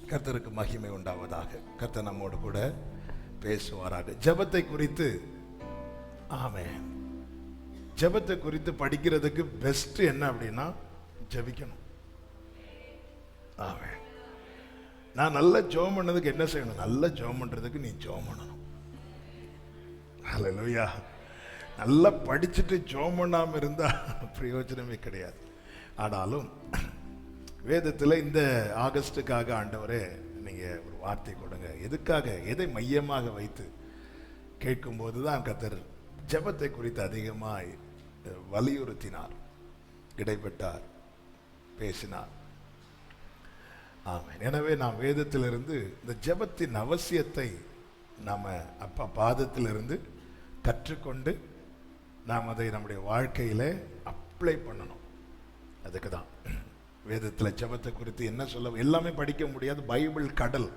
கர்த்தருக்கு மகிமை உண்டாவதாக. கர்த்தர் நம்மோடு கூட பேசுவாராக. ஜெபத்தை குறித்து ஆமென், ஜெபத்தை குறித்து படிக்கிறதுக்கு பெஸ்ட் என்ன அப்படின்னா ஜெபிக்கணும். ஆமென். நான் நல்ல ஜெபம் பண்ணதுக்கு என்ன செய்யணும்? நல்ல ஜெபம் பண்றதுக்கு நீ ஜெபம் பண்ணணும். ஹல்லேலூயா. நல்லா படிச்சுட்டு ஜெபம் பண்ணாம இருந்தா பிரயோஜனமே கிடையாது. ஆனாலும் வேதத்தில் இந்த ஆகஸ்டுக்காக ஆண்டவரே நீங்க ஒரு வார்த்தை கொடுங்க. எதுக்காக, எதை மையமாக வைத்து கேட்கும்போது தான் கர்த்தர் ஜெபத்தை குறித்து அதிகமாய் வலியுறுத்தினார், இடைப்பட்டார், பேசினார். ஆமென். எனவே நாம் வேதத்திலிருந்து இந்த ஜெபத்தின் அவசியத்தை நாம அப்பா பாதத்திலிருந்து கற்றுக்கொண்டு நாம் அதை நம்முடைய வாழ்க்கையில அப்ளை பண்ணணும். அதுக்கு தான் வேதத்தில் ஜெபத்தை குறித்து என்ன சொல்ல, எல்லாமே படிக்க முடியாது. பைபிள் கடல்.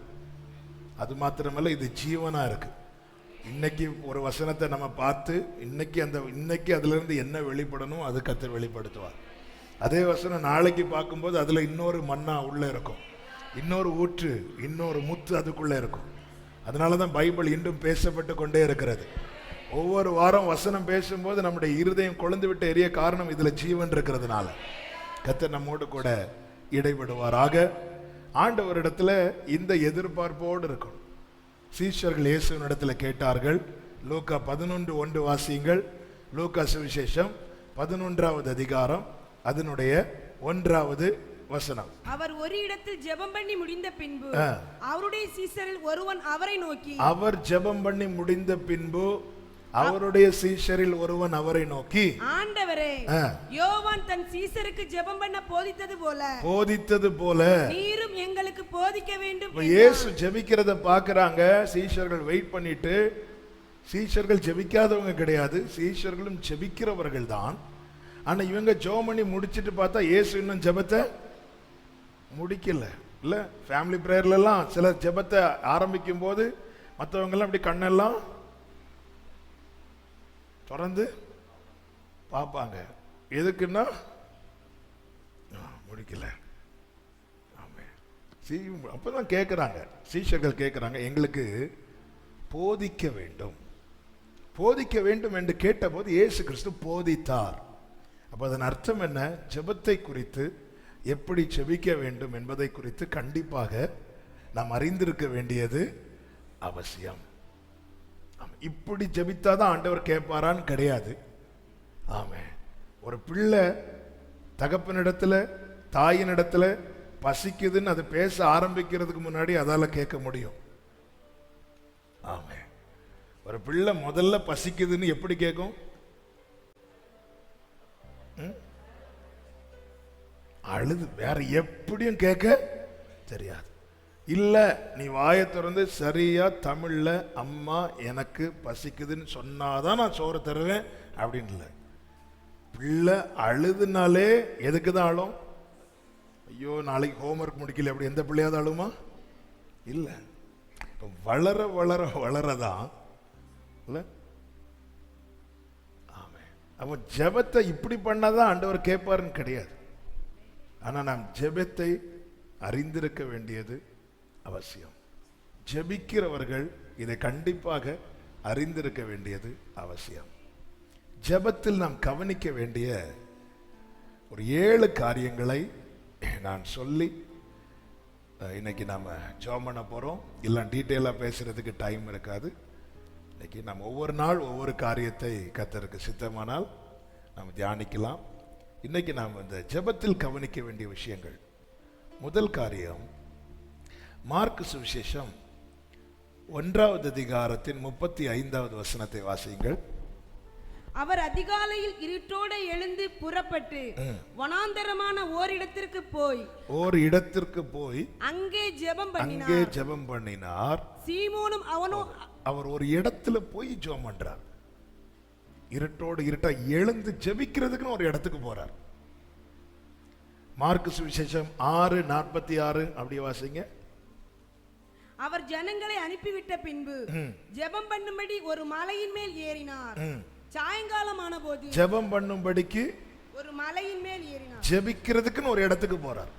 அது மாத்திரமல்ல, இது ஜீவனா இருக்கு. இன்னைக்கு ஒரு வசனத்தை நம்ம பார்த்து இன்னைக்கு அதுல இருந்து என்ன வெளிப்படணும் அது கர்த்தர் வெளிப்படுத்துவார். அதே வசனம் நாளைக்கு பார்க்கும்போது அதுல இன்னொரு மன்னா உள்ள இருக்கும், இன்னொரு ஊற்று, இன்னொரு முத்து அதுக்குள்ள இருக்கும். அதனாலதான் பைபிள் இன்றும் பேசப்பட்டு கொண்டே இருக்கிறது. ஒவ்வொரு வாரம் வசனம் பேசும்போது நம்முடைய இருதயம் கொழுந்து விட்டு எரிய காரணம் இதுல ஜீவன் இருக்கிறதுனால. கர்த்தர் நம்மோடு கூட இடைபடுவாராக. ஆண்டவரிடத்துல இந்த எதிர்பார்ப்போடு இருக்கணும். சீஷர்கள் இயேசுவினிடத்துல கேட்டார்கள். லூக்கா 11:1 வாசியுங்கள். லூக்கா சுவிசேஷம் 11வது அதிகாரம் அதனுடைய 1வது வசனம். அவர் ஒரு இடத்தில் ஜெபம் பண்ணி முடிந்த பின்பு அவருடைய சீஷரில் ஒருவன் அவரை நோக்கி, அவர் ஜெபம் பண்ணி முடிந்த பின்பு அவருடைய சீஷரில் ஒருவன் அவரை நோக்கி, ஆண்டவரே, யோவான் தன் சீஷருக்கு ஜெபம் பண்ண போதித்தது போல நீரும் எங்களுக்கு போதிக்க வேண்டும். இயேசு ஜெபிக்கிறத பார்க்கறாங்க. சீஷர்கள் வெயிட் பண்ணிட்டு, சீஷர்கள் ஜெபிக்காதவங்க கிடையாது, சீஷர்களும் ஜெபிக்கிறவர்கள் தான். ஆனா இவங்க ஜெபம் பண்ணி முடிச்சிட்டு பார்த்தா இயேசு இன்னும் ஜெபத்தை முடிக்கல. இல்ல ஃபேமிலி பிரேயர்ல எல்லாம் சில ஜெபத்தை ஆரம்பிக்கும் போது மற்றவங்க எல்லாம் அப்படி கண்ணெல்லாம் தொடர்ந்து பார்ப்பாங்க. எதுக்குன்னா முடிக்கல. அப்பதான் கேட்கிறாங்க, சீஷர்கள் கேட்கிறாங்க, எங்களுக்கு போதிக்க வேண்டும் என்று கேட்டபோது இயேசு கிறிஸ்து போதித்தார். அப்ப அதன் அர்த்தம் என்ன? ஜெபத்தை குறித்து, எப்படி ஜெபிக்க வேண்டும் என்பதை குறித்து கண்டிப்பாக நாம் அறிந்திருக்க வேண்டியது அவசியம். இப்படி ஜெபித்தாதான் ஆண்டவர் கேட்பாரான்னு கிடையாது. ஆமே. ஒரு பிள்ளை தகப்பனிடத்துல, தாயினிடத்துல பசிக்குதுன்னு அது பேச ஆரம்பிக்கிறதுக்கு முன்னாடி அதால கேட்க முடியும். ஆமே. ஒரு பிள்ளை முதல்ல பசிக்குதுன்னு எப்படி கேட்கும்? அழுது. வேற எப்படியும் கேட்க தெரியாது. இல்ல நீ வாயை திறந்து சரியா தமிழ்ல அம்மா எனக்கு பசிக்குதுன்னு சொன்னாதான் நான் சோறு தருவேன் அப்படின்னு இல்லை. பிள்ளை அழுதுனாலே எதுக்குதான் அழும்? ஐயோ நாளைக்கு ஹோம்ஒர்க் முடிக்கல, அப்படி எந்த பிள்ளையாவது அழுமா? இல்ல. வளர வளர வளரதான் இல்ல. ஆமே. அப்போ ஜெபத்தை இப்படி பண்ணாதான் ஆண்டவர் கேட்பாருன்னு கிடையாது. ஆனா நாம் ஜெபத்தை அறிந்திருக்க வேண்டியது அவசியம். ஜெபிக்கிறவர்கள் இதை கண்டிப்பாக அறிந்திருக்க வேண்டியது அவசியம். ஜெபத்தில் நாம் கவனிக்க வேண்டிய ஒரு 7 காரியங்களை நான் சொல்லி இன்னைக்கு நாம ஜெபம் பண்ண போறோம். இல்லை டீட்டெயிலா பேசுறதுக்கு டைம் இருக்காது. இன்னைக்கு நாம் ஒவ்வொரு நாள் ஒவ்வொரு காரியத்தை கர்த்தருக்கு சித்தமானால் நாம் தியானிக்கலாம். இன்னைக்கு நாம் இந்த ஜெபத்தில் கவனிக்க வேண்டிய விஷயங்கள். முதல் காரியம், மார்க்கு சுவிசேஷம் 1வது அதிகாரத்தின் 35வது வசனத்தை வாசியுங்கள். அவர் அதிகாலையில் இருட்டோடு எழுந்து புறப்பட்டு வனாந்தரமான ஓரிடத்திற்கு போய் அங்கே ஜெபம் பண்ணினார். சீமோனும் அவனும் அவர் ஒரு இடத்துல போய் ஜெபம் பண்றார். இருட்டோடு இருட்டா எழுந்து ஜெபிக்கிறதுக்குன்னு ஒரு இடத்துக்கு போறார். மார்க்கு சுவிசேஷம் 6:46 அப்படியே வாசிங்க. அவர் ஜனங்களை அனுப்பிவிட்ட பின்பு ஜெபம் பண்ணும்படி ஒரு மலையின் மேல் ஏறினார். சாயங்காலமான போது ஜெபம் பண்ணும்படிக்கு ஒரு மலையின் மேல் ஏறினார். ஜெபிக்கிறதுக்குன்னு ஒரு இடத்துக்கு போறார்.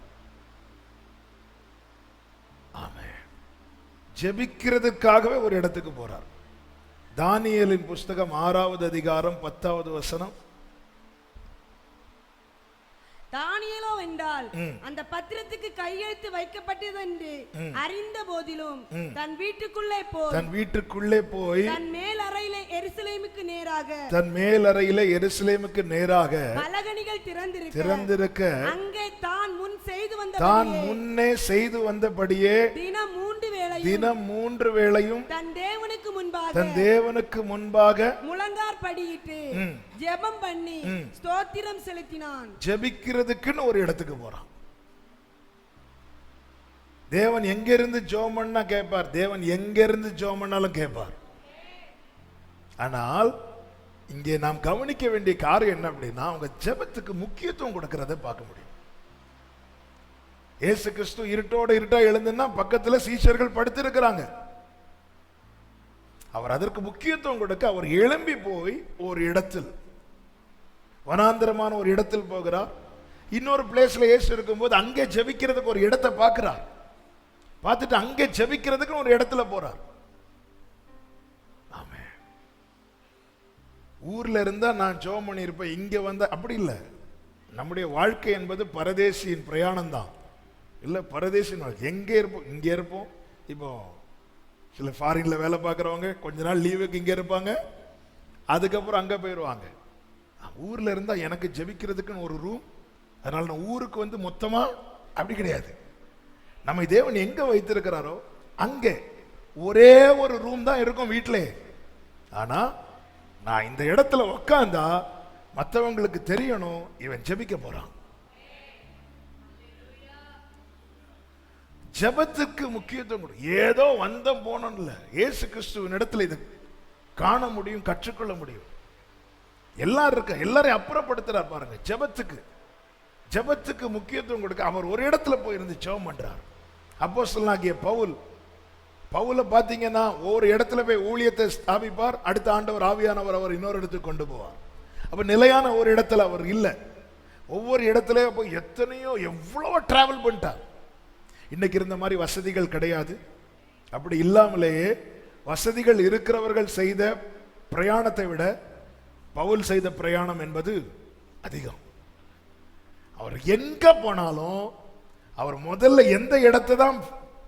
ஜெபிக்கிறதுக்காகவே ஒரு இடத்துக்கு போறார். தானியேலின் புஸ்தகம் 6வது அதிகாரம் 10வது வசனம். தானியேலோ என்றால் அந்த பத்திரத்துக்கு கையெழுத்து வைக்கப்பட்டது என்று அறிந்த போதிலும் தன் வீட்டுக்குள்ளே போய் தன் மேல் அறையிலே எருசலேமுக்கு நேராக பலகணிகள் திறந்திருக்க அங்கே தான் முன்னே செய்து வந்தபடியே தினம் 3 வேளையும் தன் தேவனுக்கு முன்பாக முழங்காற்படியிட்டு ஜெபம் பண்ணி ஸ்தோத்திரம் செலுத்தினான். ஜெபிக்கிறதுக்குன்னு ஒரு இடத்துக்கு போறான். தேவன் எங்க இருந்து ஜெபம் பண்ணா கேட்பார், தேவன் எங்க இருந்து ஜெபம் பண்ணாலும் கேட்பார். ஆனால் இங்கே நாம் கவனிக்க வேண்டிய காரியம் என்ன அப்படின்னா, அவங்க ஜெபத்துக்கு முக்கியத்துவம் கொடுக்கறத பார்க்க முடியும். இயேசு கிறிஸ்து இருட்டா எழுந்துன்னா பக்கத்துல சீஷர்கள் படுத்திருக்கிறாங்க. அவர் அதற்கு முக்கியத்துவம் கொடுக்க அவர் எழும்பி போய் ஒரு இடத்தில், வனாந்தரமான ஒரு இடத்தில் போகிறார். இன்னொரு பிளேஸ்ல இயேசு இருக்கும்போது அங்கே ஜெபிக்கிறதுக்கு ஒரு இடத்தை பார்க்கிறார். பார்த்துட்டு அங்கே ஜெபிக்கிறதுக்கு ஒரு இடத்துல போறார். ஆமே, ஊர்ல இருந்தா நான் ஜெபம் பண்ணி இருப்பேன், இங்க வந்தா அப்படி இல்லை. நம்முடைய வாழ்க்கை என்பது பரதேசியின் பிரயாணம் தான். இல்ல பரதேசின் வாழ்க்கை. எங்கே இருப்போம், இங்க இருப்போம். இப்போ சில ஃபாரின்ல வேலை பார்க்குறவங்க கொஞ்ச நாள் லீவுக்கு இங்கே இருப்பாங்க, அதுக்கப்புறம் அங்கே போயிடுவாங்க. ஊரில் இருந்தால் எனக்கு ஜெபிக்கிறதுக்குன்னு ஒரு ரூம், அதனால நான் ஊருக்கு வந்து மொத்தமாக அப்படி கிடையாது. நம்ம தேவன் எங்கே வைத்திருக்கிறாரோ அங்கே ஒரே ஒரு ரூம் தான் இருக்கும் வீட்டிலே. ஆனால் நான் இந்த இடத்துல உக்காந்தா மற்றவங்களுக்கு தெரியணும் இவன் ஜெபிக்க போறான். ஜெபத்துக்கு முக்கியத்துவம் கொடு. ஏதோ வந்த போனோம் இல்லை, இயேசு கிறிஸ்துவின் இடத்துல இதை காண முடியும், கற்றுக்கொள்ள முடியும். எல்லாரையும் அப்புறப்படுத்துறார் பாருங்க. ஜெபத்துக்கு முக்கியத்துவம் கொடுக்க அவர் ஒரு இடத்துல போயிருந்து ஜெபம் பண்றார். அப்போஸ்தலனாகிய பவுல பாத்தீங்கன்னா ஒரு இடத்துல போய் ஊழியத்தை ஸ்தாபிப்பார், அடுத்த ஆண்டவர் ஆவியானவர் அவர் இன்னொரு இடத்துக்கு கொண்டு போவார். அப்ப நிலையான ஒரு இடத்துல அவர் இல்லை, ஒவ்வொரு இடத்துல போய் எவ்வளோ டிராவல் பண்ணிட்டார். இன்னைக்கு இருந்த மாதிரி வசதிகள் கிடையாது. அப்படி இல்லாமலேயே வசதிகள் இருக்கிறவர்கள் செய்த பிரயாணத்தை விட பவுல் செய்த பிரயாணம் என்பது அதிகம். அவர் எங்க போனாலும் அவர் முதல்ல எந்த இடத்தை தான்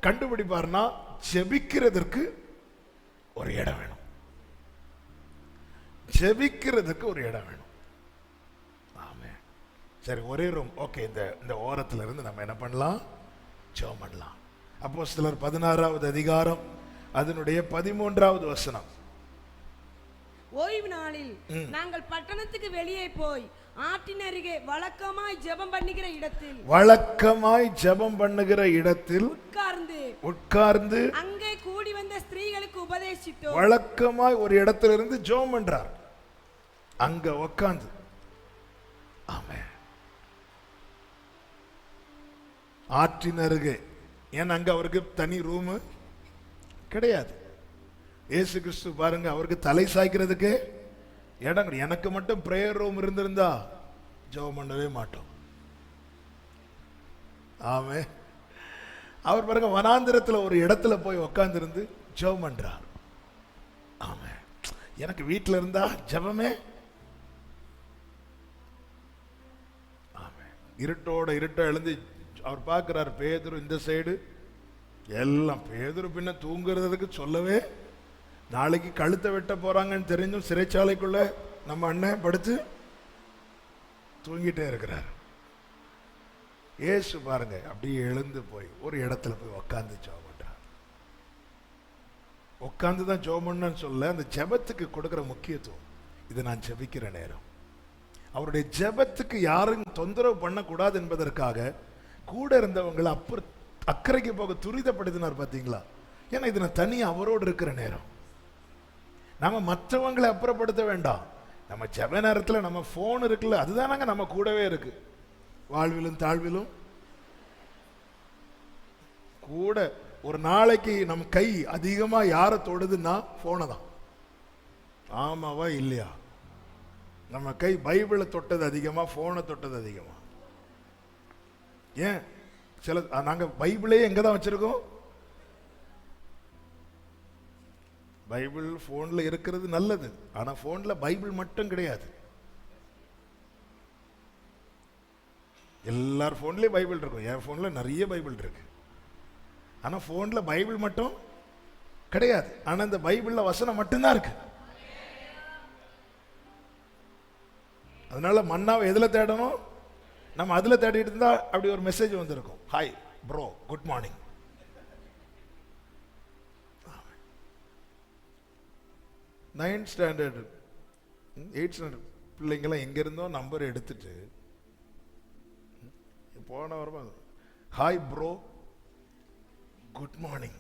கண்டுபிடிப்பார்னா, ஜெபிக்கிறதுக்கு ஒரு இடம் வேணும். ஜெபிக்கிறதுக்கு ஒரு இடம் வேணும். ஆமே, சரி, ஒரே ரூம் ஓகே. இந்த ஓரத்துல இருந்து நம்ம என்ன பண்ணலாம், ஜெபம் பண்ணலாம். அப்போஸ்தலர் 16வது அதிகாரம் அதனுடைய 13வது வசனம். ஓய்வு நாளில் நாங்கள் பட்டணத்துக்கு வெளியே போய் ஆற்றின் அருகே வழக்கமாய் ஜெபம் பண்ணுகிற இடத்தில் உட்கார்ந்து அங்கே கூடி வந்த ஸ்திரீகளுக்கு உபதேசித்தோம். வழக்கமாய் ஒரு இடத்துல இருந்து ஜெபம் பண்றார், அங்க உட்கார்ந்து. ஆமென். ஆற்றின் அருகே, ஏன்னா அங்க அவருக்கு தனி ரூமு கிடையாது. இயேசு கிறிஸ்து பாருங்க, அவருக்கு தலை சாய்க்கிறதுக்கு இடம். எனக்கு மட்டும் பிரேயர் ரூம் இருந்திருந்தா ஜெபம் பண்ணவே மாட்டோம். ஆமே, அவர் பாருங்க வனாந்திரத்துல ஒரு இடத்துல போய் உட்கார்ந்து இருந்து ஜெபம் பண்றார். ஆமே, எனக்கு வீட்டில் இருந்தா ஜெபமே. ஆமே, இருட்டோ எழுந்து அவர் பார்க்கிறார். பேதுரு இந்த சைடு, எல்லாம் பேதுரு பின்ன தூங்குறதுக்கு சொல்லவே, நாளைக்கு கழுத்தை வெட்ட போறாங்கன்னு தெரிஞ்சும் சிறைச்சாலைக்குள்ள நம்ம அண்ணன் படுத்து தூங்கிட்டே இருக்கிறார். இயேசு பாருங்க அப்படியே எழுந்து போய் ஒரு இடத்துல போய் உட்கார்ந்து ஜெபம் பண்றார். உட்கார்ந்து தான் ஜெபம் பண்ணன்னு சொல்ல, அந்த ஜெபத்துக்கு கொடுக்கிற முக்கியத்துவம். இது நான் ஜெபிக்கிற நேரம். அவருடைய ஜெபத்துக்கு யாரும் தொந்தரவு பண்ணக்கூடாது என்பதற்காக கூட இருந்தவங்களை அக்கறைக்கு போக துரிதப்படுத்தினார். பார்த்தீங்களா? ஏன்னா இது நான் தனியா அவரோடு இருக்கிற நேரம். நம்ம மற்றவங்களை அப்புறப்படுத்த வேண்டாம். நம்ம ஜெப நேரத்தில் நம்ம போன் இருக்குல்ல, அதுதானாங்க நம்ம கூடவே இருக்கு. வாழ்விலும் தாழ்விலும் கூட. ஒரு நாளைக்கு நம்ம கை அதிகமா யாரை தொடுதுன்னா போனை தான். ஆமாவா இல்லையா? நம்ம கை பைபிளை தொட்டது அதிகமா, போனை தொட்டது அதிகமா. ஏன் நாங்க பைபிளே எங்க தான் வச்சிருக்கோம்? பைபிள் போன்ல இருக்கிறது நல்லது, ஆனா போன்ல பைபிள் மட்டும் கிடையாது. எல்லார் போன்லயும் பைபிள் இருக்கும். என் போன்ல நிறைய பைபிள் இருக்கு. ஆனா போன்ல பைபிள் மட்டும் கிடையாது. ஆனா இந்த பைபிள்ல வசனம் மட்டும்தான் இருக்கு. அதனால மன்னாவை எதுல தேடணும்? நம்ம அதுல தேடிட்டு இருந்தா அப்படி ஒரு மெசேஜ் வந்திருக்கும், hi bro, good morning. 9th standard 8th standard பிள்ளைங்களாம் எங்க இருந்தோ நம்பர் எடுத்துட்டு போன வருமா, ஹாய் ப்ரோ, குட் மார்னிங்.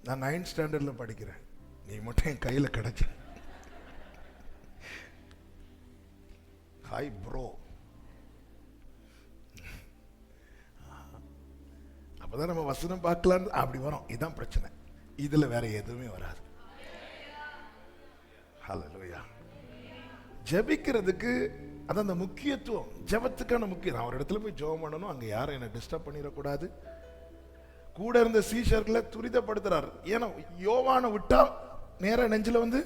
நான் 9th ஸ்டாண்டர்ட்ல படிக்கிறேன், நீ மட்டும் என் கையில கிடைச்ச. Hi bro. அப்பதான் நம்ம வசனம் பார்க்கலாம் அப்படி வரும். இதுதான் பிரச்சனை. இதுல வேற எதுவுமே வராது. ஹல்லேலூயா. ஜெபிக்கிறதுக்கு அதான் அந்த முக்கியத்துவம், ஜெபத்துக்கான முக்கியம். நான் ஒரு இடத்துல போய் ஜெபம் பண்ணணும், அங்க யாரும் என்ன டிஸ்டர்ப் பண்ணிடக்கூடாது. கூட இருந்த சீஷர்களை துரிதப்படுத்துறாரு. ஏன்னா யோவானை விட்டா நேரா நெஞ்சில வந்து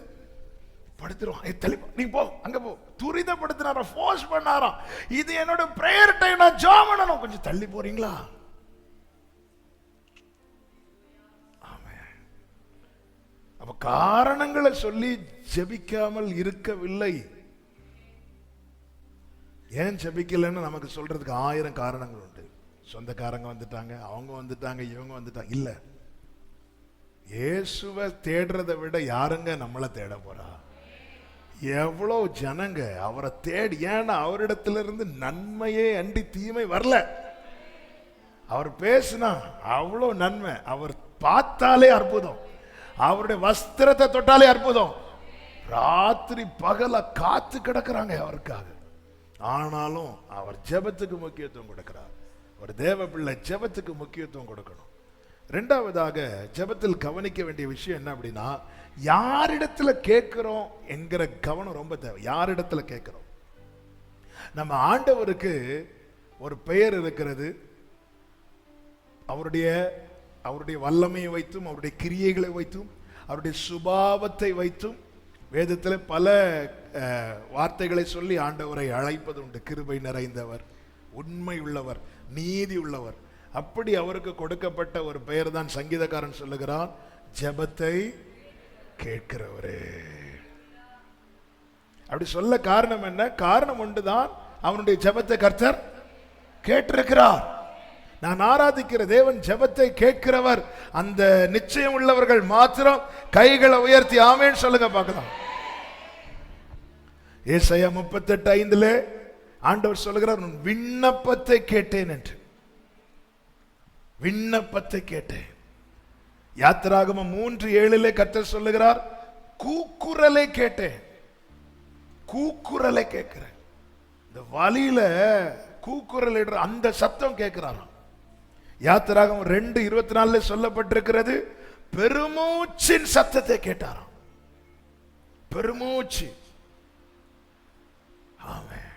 படுத்துருவான். நீ போ, அங்க போ. துரிதப்படுத்தினாரா, ஃபோர்ஸ் பண்ணாரா. இது என்னோட பிரேயர் டைம், நான் ஜெபம் பண்ணணும், கொஞ்சம் தள்ளி போறீங்களா? அப்ப காரணங்களை சொல்லி ஜெபிக்காமல் இருக்கவில்லை. ஏன் ஜெபிக்கலன்னு நமக்கு சொல்றதுக்கு 1000 காரணங்கள் உண்டு. சொந்தக்காரங்க வந்துட்டாங்க, அவங்க வந்துட்டாங்க, இவங்க வந்துட்டாங்க. இல்ல, இயேசுவை தேடுறதை விட யாருங்க நம்மளை தேட போறா? எவ்வளவு ஜனங்க அவரை தேடி. ஏன்னா அவரிடத்திலிருந்து நன்மையே அண்டி தீமை வரல. அவர் பேசினா அவ்வளவு நன்மை, அவர் பார்த்தாலே அற்புதம், அவருடைய வஸ்திரத்தை தொட்டாலே அற்புதம். ராத்திரி பகல காத்து கிடக்குறாங்க அவருக்காக. ஆனாலும் அவர் ஜெபத்துக்கு முக்கியத்துவம் கொடுக்கிறார். ஒரு தேவ பிள்ளை ஜெபத்துக்கு முக்கியத்துவம் கொடுக்கணும். இரண்டாவதாக ஜெபத்தில் கவனிக்க வேண்டிய விஷயம் என்ன அப்படின்னா, யாரிடத்துல கேட்கிறோம் என்கிற கவனம் ரொம்ப தேவை. யாரிடத்துல கேட்கிறோம்? நம்ம ஆண்டவருக்கு ஒரு பெயர் இருக்கிறது. அவருடைய வல்லமையை வைத்தும், அவருடைய கிரியைகளை வைத்தும், அவருடைய சுபாவத்தை வைத்தும் வேதத்தில் பல வார்த்தைகளை சொல்லி ஆண்டவரை அழைப்பது உண்டு. கிருபை நிறைந்தவர், உண்மை உள்ளவர், நீதி உள்ளவர். அப்படி அவருக்கு கொடுக்கப்பட்ட ஒரு பெயர் தான் சங்கீதக்காரன் சொல்லுகிறான், ஜெபத்தை கேட்கிறவரே. அப்படி சொல்ல காரணம் என்ன? காரணம் ஒன்றுதான், அவனுடைய ஜெபத்தை கர்த்தர் கேட்டிருக்கிறார். நான் ஆராதிக்கிற தேவன் ஜெபத்தை கேட்கிறவர். அந்த நிச்சயம் உள்ளவர்கள் மாத்திரம் கைகளை உயர்த்தி ஆமென் சொல்லுங்க பார்க்கலாம். ஏசாயா 38:5 ஆண்டவர் சொல்லுகிறார், விண்ணப்பத்தை கேட்டேன் என்று. விண்ணப்பத்தை கேட்டேன். யாத்திராகமம் 3:7 கர்த்தர் சொல்லுகிறார், கூக்குரலை கேட்டேன். கூக்குரலை கேட்கிறேன். இந்த வழியில கூக்குரல் இடுற அந்த சத்தம் கேட்கிறாராம். யாத்திராகமம் 2:24 சொல்லப்பட்டிருக்கிறது, பெருமூச்சின் சத்தத்தை கேட்டாராம். பெருமூச்சு. ஆமென்.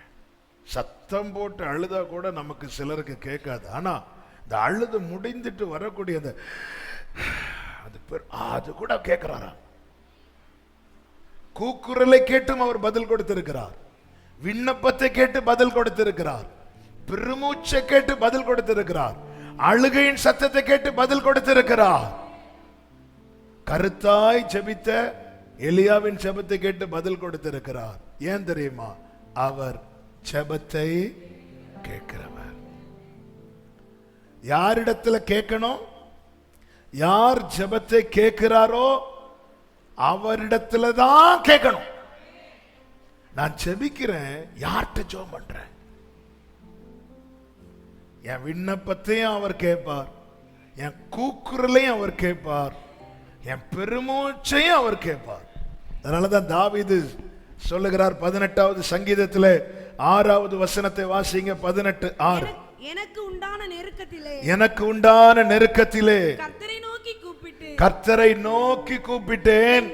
சத்தம் போட்டு அழுதா கூட நமக்கு சிலருக்கு கேட்காது. ஆனா இந்த அழுது முடிந்துட்டு வரக்கூடிய அது கூட கேட்கிறாராம். கூக்குரலை கேட்டும் அவர் பதில் கொடுத்திருக்கிறார். விண்ணப்பத்தை கேட்டு பதில் கொடுத்திருக்கிறார். பெருமூச்சை கேட்டு பதில் கொடுத்திருக்கிறார். அழுகையின் சத்தத்தை கேட்டு பதில் கொடுத்திருக்கிறார். கருத்தாய் ஜெபித்த எலியாவின் ஜெபத்தை கேட்டு பதில் கொடுத்திருக்கிறார். ஏன் தெரியுமா? அவர் ஜெபத்தை கேட்கிறவர். யாரிடத்துல கேட்கணும்? யார் ஜெபத்தை கேட்கிறாரோ அவரிடத்துல தான் கேட்கணும். நான் ஜெபிக்கிறேன், யார்கிட்ட ஜெபம் பண்றேன்? என் விண்ணப்பத்தையும் அவர் கேட்பார், என் கூக்குரலையும் அவர் கேட்பார், என் பெருமூச்சையும் அவர் கேட்பார். அதனாலதான் தாவீது சொல்லுகிறார் 18வது சங்கீதத்தில் 6வது வசனத்தை வாசிங்க. 18:6. எனக்கு உண்டான நெருக்கத்திலே கர்த்தரை நோக்கி கூப்பிட்டேன்,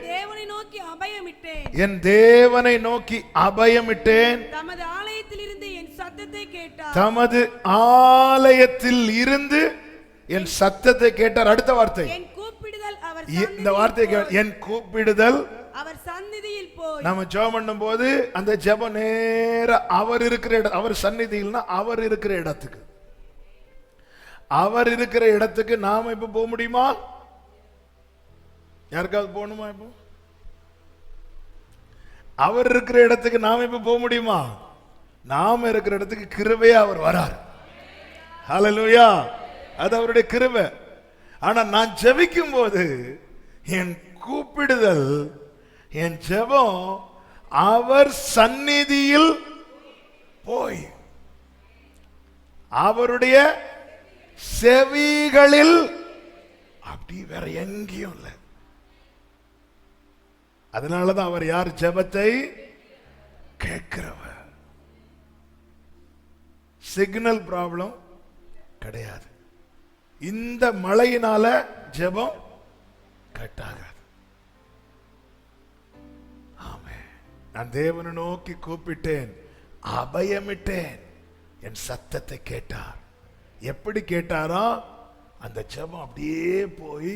என் தேவனை நோக்கி அபயமிட்டேன். தமது ஆலயத்தில் இருந்து என் சத்தத்தை கேட்டார். தமது ஆலயத்தில் இருந்து என் சத்தத்தை கேட்டார். அடுத்த வார்த்தை, என் கூப்பிடுதல் அவர் இந்த வார்த்தையை என் கூப்பிடுதல் அவர் சந்நிதியில் போய். நம்ம ஜெபம் பண்ணும் போது அந்த ஜெபம் நேர அவர் இருக்கிற இடம், அவர் சந்நிதியில்னா அவர் இருக்கிற இடத்துக்கு, அவர் இருக்கிற இடத்துக்கு நாம இப்ப போக முடியுமா? யாருக்காவது போகணுமா? இப்போ அவர் இருக்கிற இடத்துக்கு நாம இப்ப போக முடியுமா? நாம இருக்கிற இடத்துக்கு கிருபையா அவர் வரார். ஹல்லேலூயா, அது அவருடைய கிருபை. ஆனா நான் ஜெபிக்கும் போது என் கூப்பிடுதல், என் ஜெபம் அவர் சந்நிதியில் போய் அவருடைய செவிகளில், அப்படி வேற எங்கேயும் இல்லை. அதனாலதான் அவர் யார்? ஜெபத்தை கேட்கிறவர். சிக்னல் ப்ராப்ளம் கிடையாது. இந்த மழையினால ஜெபம் கட்டாகாது. ஆமென். நான் தேவனை நோக்கி கூப்பிட்டேன், அபயமிட்டேன், என் சத்தத்தை கேட்டார். எப்படி கேட்டாரோ அந்த ஜெபம் அப்படியே போய்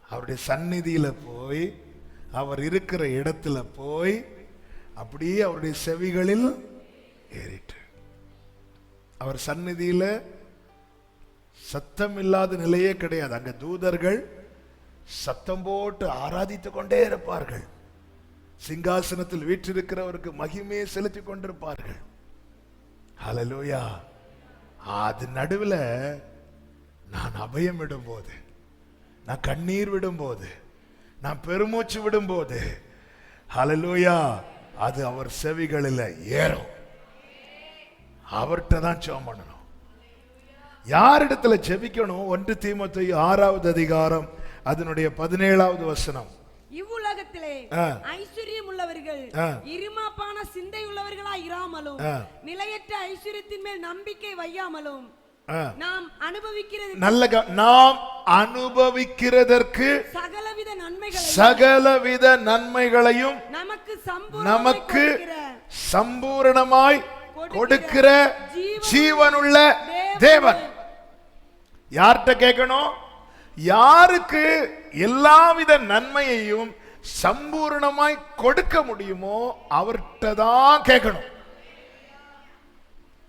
அவருடைய சந்நிதியில போய் அவர் இருக்கிற இடத்துல போய் அப்படியே அவருடைய செவிகளில் ஏறிட்டு. அவர் சந்நிதியில சத்தம் இல்லாத நிலையே கிடையாது. அங்க தூதர்கள் சத்தம் போட்டு ஆராதித்துக் கொண்டே இருப்பார்கள். சிங்காசனத்தில் வீற்றிருக்கிறவருக்கு மகிமையை செலுத்திக் கொண்டிருப்பார்கள். ஹல்லேலூயா. அது நடுவில் நான் அபயம் விடும்போது, நான் கண்ணீர் விடும்போது, நான் பெருமூச்சு விடும்போது, ஹல்லேலூயா, அது அவர் செவிகளில் ஏறும். அவர்கிட்ட தான் ஜெபம் பண்ணணும். யாரிடத்துல ஜெபிக்கணும்? 1 தீமோத்தேயு 6வது அதிகாரம் அதனுடைய 17வது வசனம். இவ்வுலகத்திலே ஐஸ்வர்யம் உள்ளவர்கள் இருமாப்பான சிந்தை உள்ளவர்களா இராமலும் நிலையற்ற ஐஸ்வர்யத்தின் மேல் நம்பிக்கை வையாமலும் நாம் அனுபவிக்கிறதற்கு சகலவித நன்மைகளையும் நமக்கு சம்பூரணமாய் கொடுக்கிற ஜீவனுள்ள தேவன். யார்கிட்ட கேட்கணும்? யாருக்கு எல்லாவித நன்மையையும் சம்பூர்ணமாய் கொடுக்க முடியுமோ அவர்கிட்ட தான் கேட்கணும்.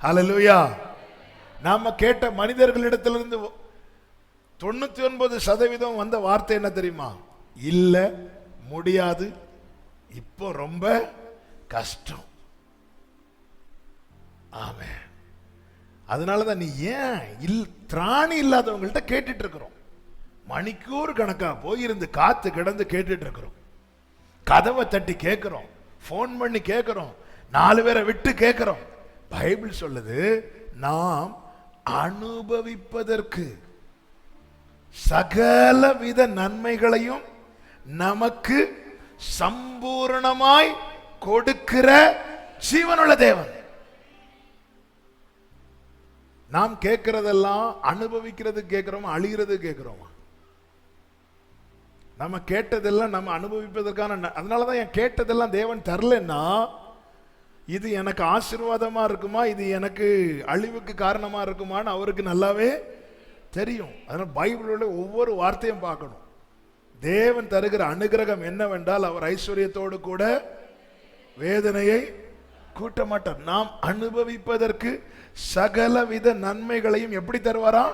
ஹல்லேலூயா. நாம கேட்ட மனிதர்களிடத்திலிருந்து 99% வந்த வார்த்தை என்ன தெரியுமா? இல்ல, முடியாது, இப்போ ரொம்ப கஷ்டம். ஆமென். அதனாலதான் நீ ஏன் திராணி இல்லாதவங்கள்ட்ட கேட்டுட்டு இருக்கிறோம். மணிக்கூர் கணக்கா போயிருந்து காத்து கிடந்து கேட்டுட்டு இருக்கிறோம். கதவை தட்டி கேட்கிறோம், போன் பண்ணி கேட்கிறோம், 4 பேரை விட்டு கேட்கிறோம். பைபிள் சொல்லுது, நாம் அனுபவிப்பதற்கு சகலவித நன்மைகளையும் நமக்கு சம்பூர்ணமாய் கொடுக்கிற ஜீவனுள்ள தேவன். நாம் கேட்கிறதெல்லாம் அனுபவிக்கிறது கேட்கிறோமா, அழிகிறது கேட்கிறோமா? நம்ம கேட்டதெல்லாம் நம்ம அனுபவிப்பதற்கான. அதனாலதான் என் கேட்டதெல்லாம் தேவன் தரலன்னா இது எனக்கு ஆசீர்வாதமா இருக்குமா, இது எனக்கு அழிவுக்கு காரணமா இருக்குமான்னு அவருக்கு நல்லாவே தெரியும். அதனால பைபிளோட ஒவ்வொரு வார்த்தையும் பார்க்கணும். தேவன் தருகிற அனுகிரகம் என்னவென்றால் அவர் ஐஸ்வர்யத்தோடு கூட வேதனையை கூட்ட மாட்டார். நாம் அனுபவிப்பதற்கு சகலவித நன்மைகளையும் எப்படி தருவாரா?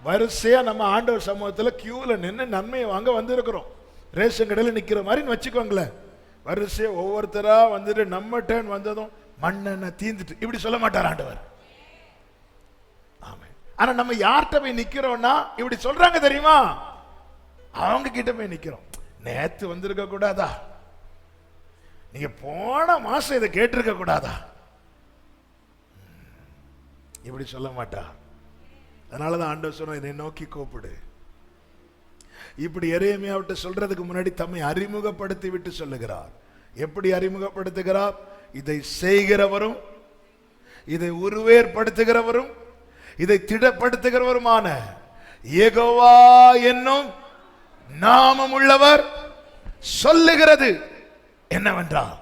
வரிசையா நம்ம ஆண்டவர் சமூகத்தில் கியூல நின்று நன்மையை வாங்க வந்திருக்கிறோம். ரேஷன் கடையில் நிக்கிற மாதிரி வச்சுக்கோங்களேன். வரிசையா ஒவ்வொருத்தரா வந்துட்டு நம்ம டேர்ன் வந்ததும் மண்ணெண்ணெய் தீந்துட்டு இப்படி சொல்ல மாட்டார் ஆண்டவர். ஆமென். ஆனா நம்ம யார்கிட்ட போய் நிக்கிறோம்னா இப்படி சொல்றாங்க தெரியுமா? அவங்க கிட்ட போய் நிக்கிறோம். நேத்து வந்திருக்க கூடாதா? நீங்க போன மாசம் இதை கேட்டிருக்க கூடாதா? இப்படி சொல்ல மாட்டா. அதனாலதான் ஆண்டவர் சொன்ன, என்னை நோக்கி கூப்பிடு. இப்படி எரேமியாவிட்ட சொல்றதுக்கு முன்னாடி தம்மை அறிமுகப்படுத்தி விட்டு சொல்லுகிறார். எப்படி அறிமுகப்படுத்துகிறார்? இதை செய்கிறவரும், இதை உருவேற்படுத்துகிறவரும், இதை திடப்படுத்துகிறவருமான யெகோவா என்னும் நாமம் உள்ளவர் சொல்லுகிறது என்னவென்றால்,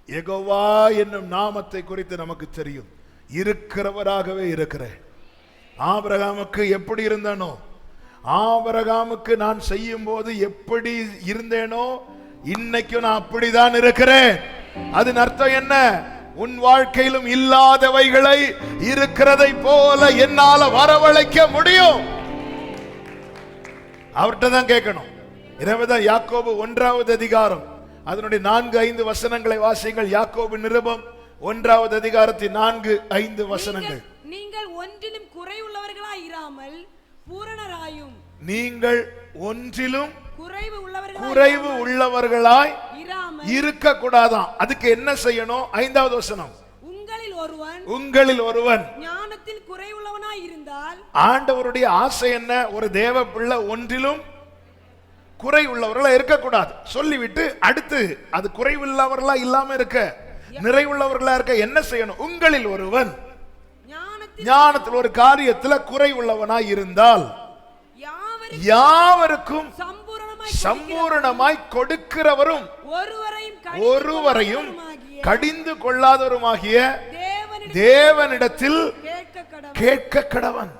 யெகோவா என்னும் நாமத்தை குறித்து நமக்கு தெரியும். இருக்கிறவராகவே இருக்கிறேன். ஆபிரகாமுக்கு எப்படி இருந்தானோ ஆபிரகாமுக்கு நான் செய்யும் போது எப்படி இருந்தேனோ இன்னைக்கும் நான் அப்படிதான் இருக்கிறேன். அதன் அர்த்தம் என்ன? உன் வாழ்க்கையிலும் இல்லாதவைகளை இருக்கிறதை போல என்னால வரவழைக்க முடியும். அவர்கிட்ட தான் கேட்கணும். எனவேதான் யாக்கோபு 1வது அதிகாரம் அதனுடைய 4-5 வசனங்களை வாசிங்கள். யாக்கோபு நிருபம் 1வது அதிகாரத்தின் 4-5 வசனங்கள். நீங்கள் ஒன்றிலும் குறைவுள்ளவர்களாய் இராமல் பூரணராயும். நீங்கள் ஒன்றிலும் குறைவு உள்ளவர்களாய் இராமல் இருக்க கூடாதான். அதுக்கு என்ன செய்யணும்? 5வது வசனம். உங்களில் ஒருவன் ஞானத்தில் குறைவுள்ளவனாய் இருந்தால். ஆண்டவருடைய ஆசை என்ன? ஒரு தேவ பிள்ளை ஒன்றிலும் குறை உள்ளவர்களா இருக்கக்கூடாது சொல்லிவிட்டு அடுத்து அது குறைவுள்ளவர்களா இல்லாம இருக்க, நிறைவுள்ளவர்களா இருக்க என்ன செய்யணும்? உங்களில் ஒருவன் ஞானத்தில் ஒரு காரியத்துல குறை உள்ளவனாய் இருந்தால் யாவருக்கும் சம்பூரணமாய் கொடுக்கிறவரும் ஒருவரையும் கடிந்து கொள்ளாதவருமாகிய தேவனிடத்தில் கேட்க கடவன்.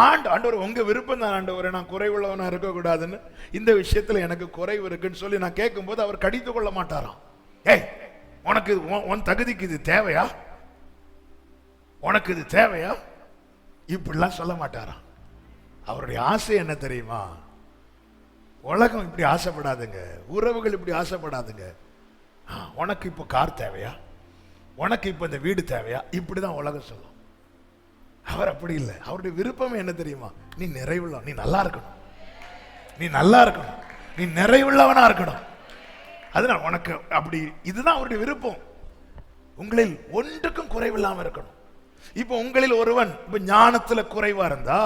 ஆண்டவர் உங்க விருப்பம் தான் ஆண்டவரே, நான் குறைவுள்ளவனா இருக்க கூடாதுன்னு, இந்த விஷயத்துல எனக்கு குறைவு இருக்குன்னு சொல்லி நான் கேட்கும் போது அவர் கடிந்து கொள்ள மாட்டாராம். ஏய், உனக்கு உன் தகுதிக்கு இது தேவையா? உனக்கு இது தேவையா? இப்படிலாம் சொல்ல மாட்டாராம். அவருடைய ஆசை என்ன தெரியுமா? உலகம் இப்படி ஆசைப்படாதுங்க, உறவுகள் இப்படி ஆசைப்படாதுங்க. உனக்கு இப்போ கார் தேவையா? உனக்கு இப்போ இந்த வீடு தேவையா? இப்படிதான் உலகம் சொல்லும். அவர் அப்படி இல்லை. அவருடைய விருப்பம் என்ன தெரியுமா? நீ நிறைவுள்ள, நீ நல்லா இருக்கணும், நீ நல்லா இருக்கணும், நீ நிறைவுள்ளவனா இருக்கணும். அதனால உனக்கு அப்படி, இதுதான் அவருடைய விருப்பம். உங்களில் ஒன்றுக்கும் குறைவில்லாம இருக்கணும். இப்ப உங்களில் ஒருவன் இப்ப ஞானத்துல குறைவா இருந்தா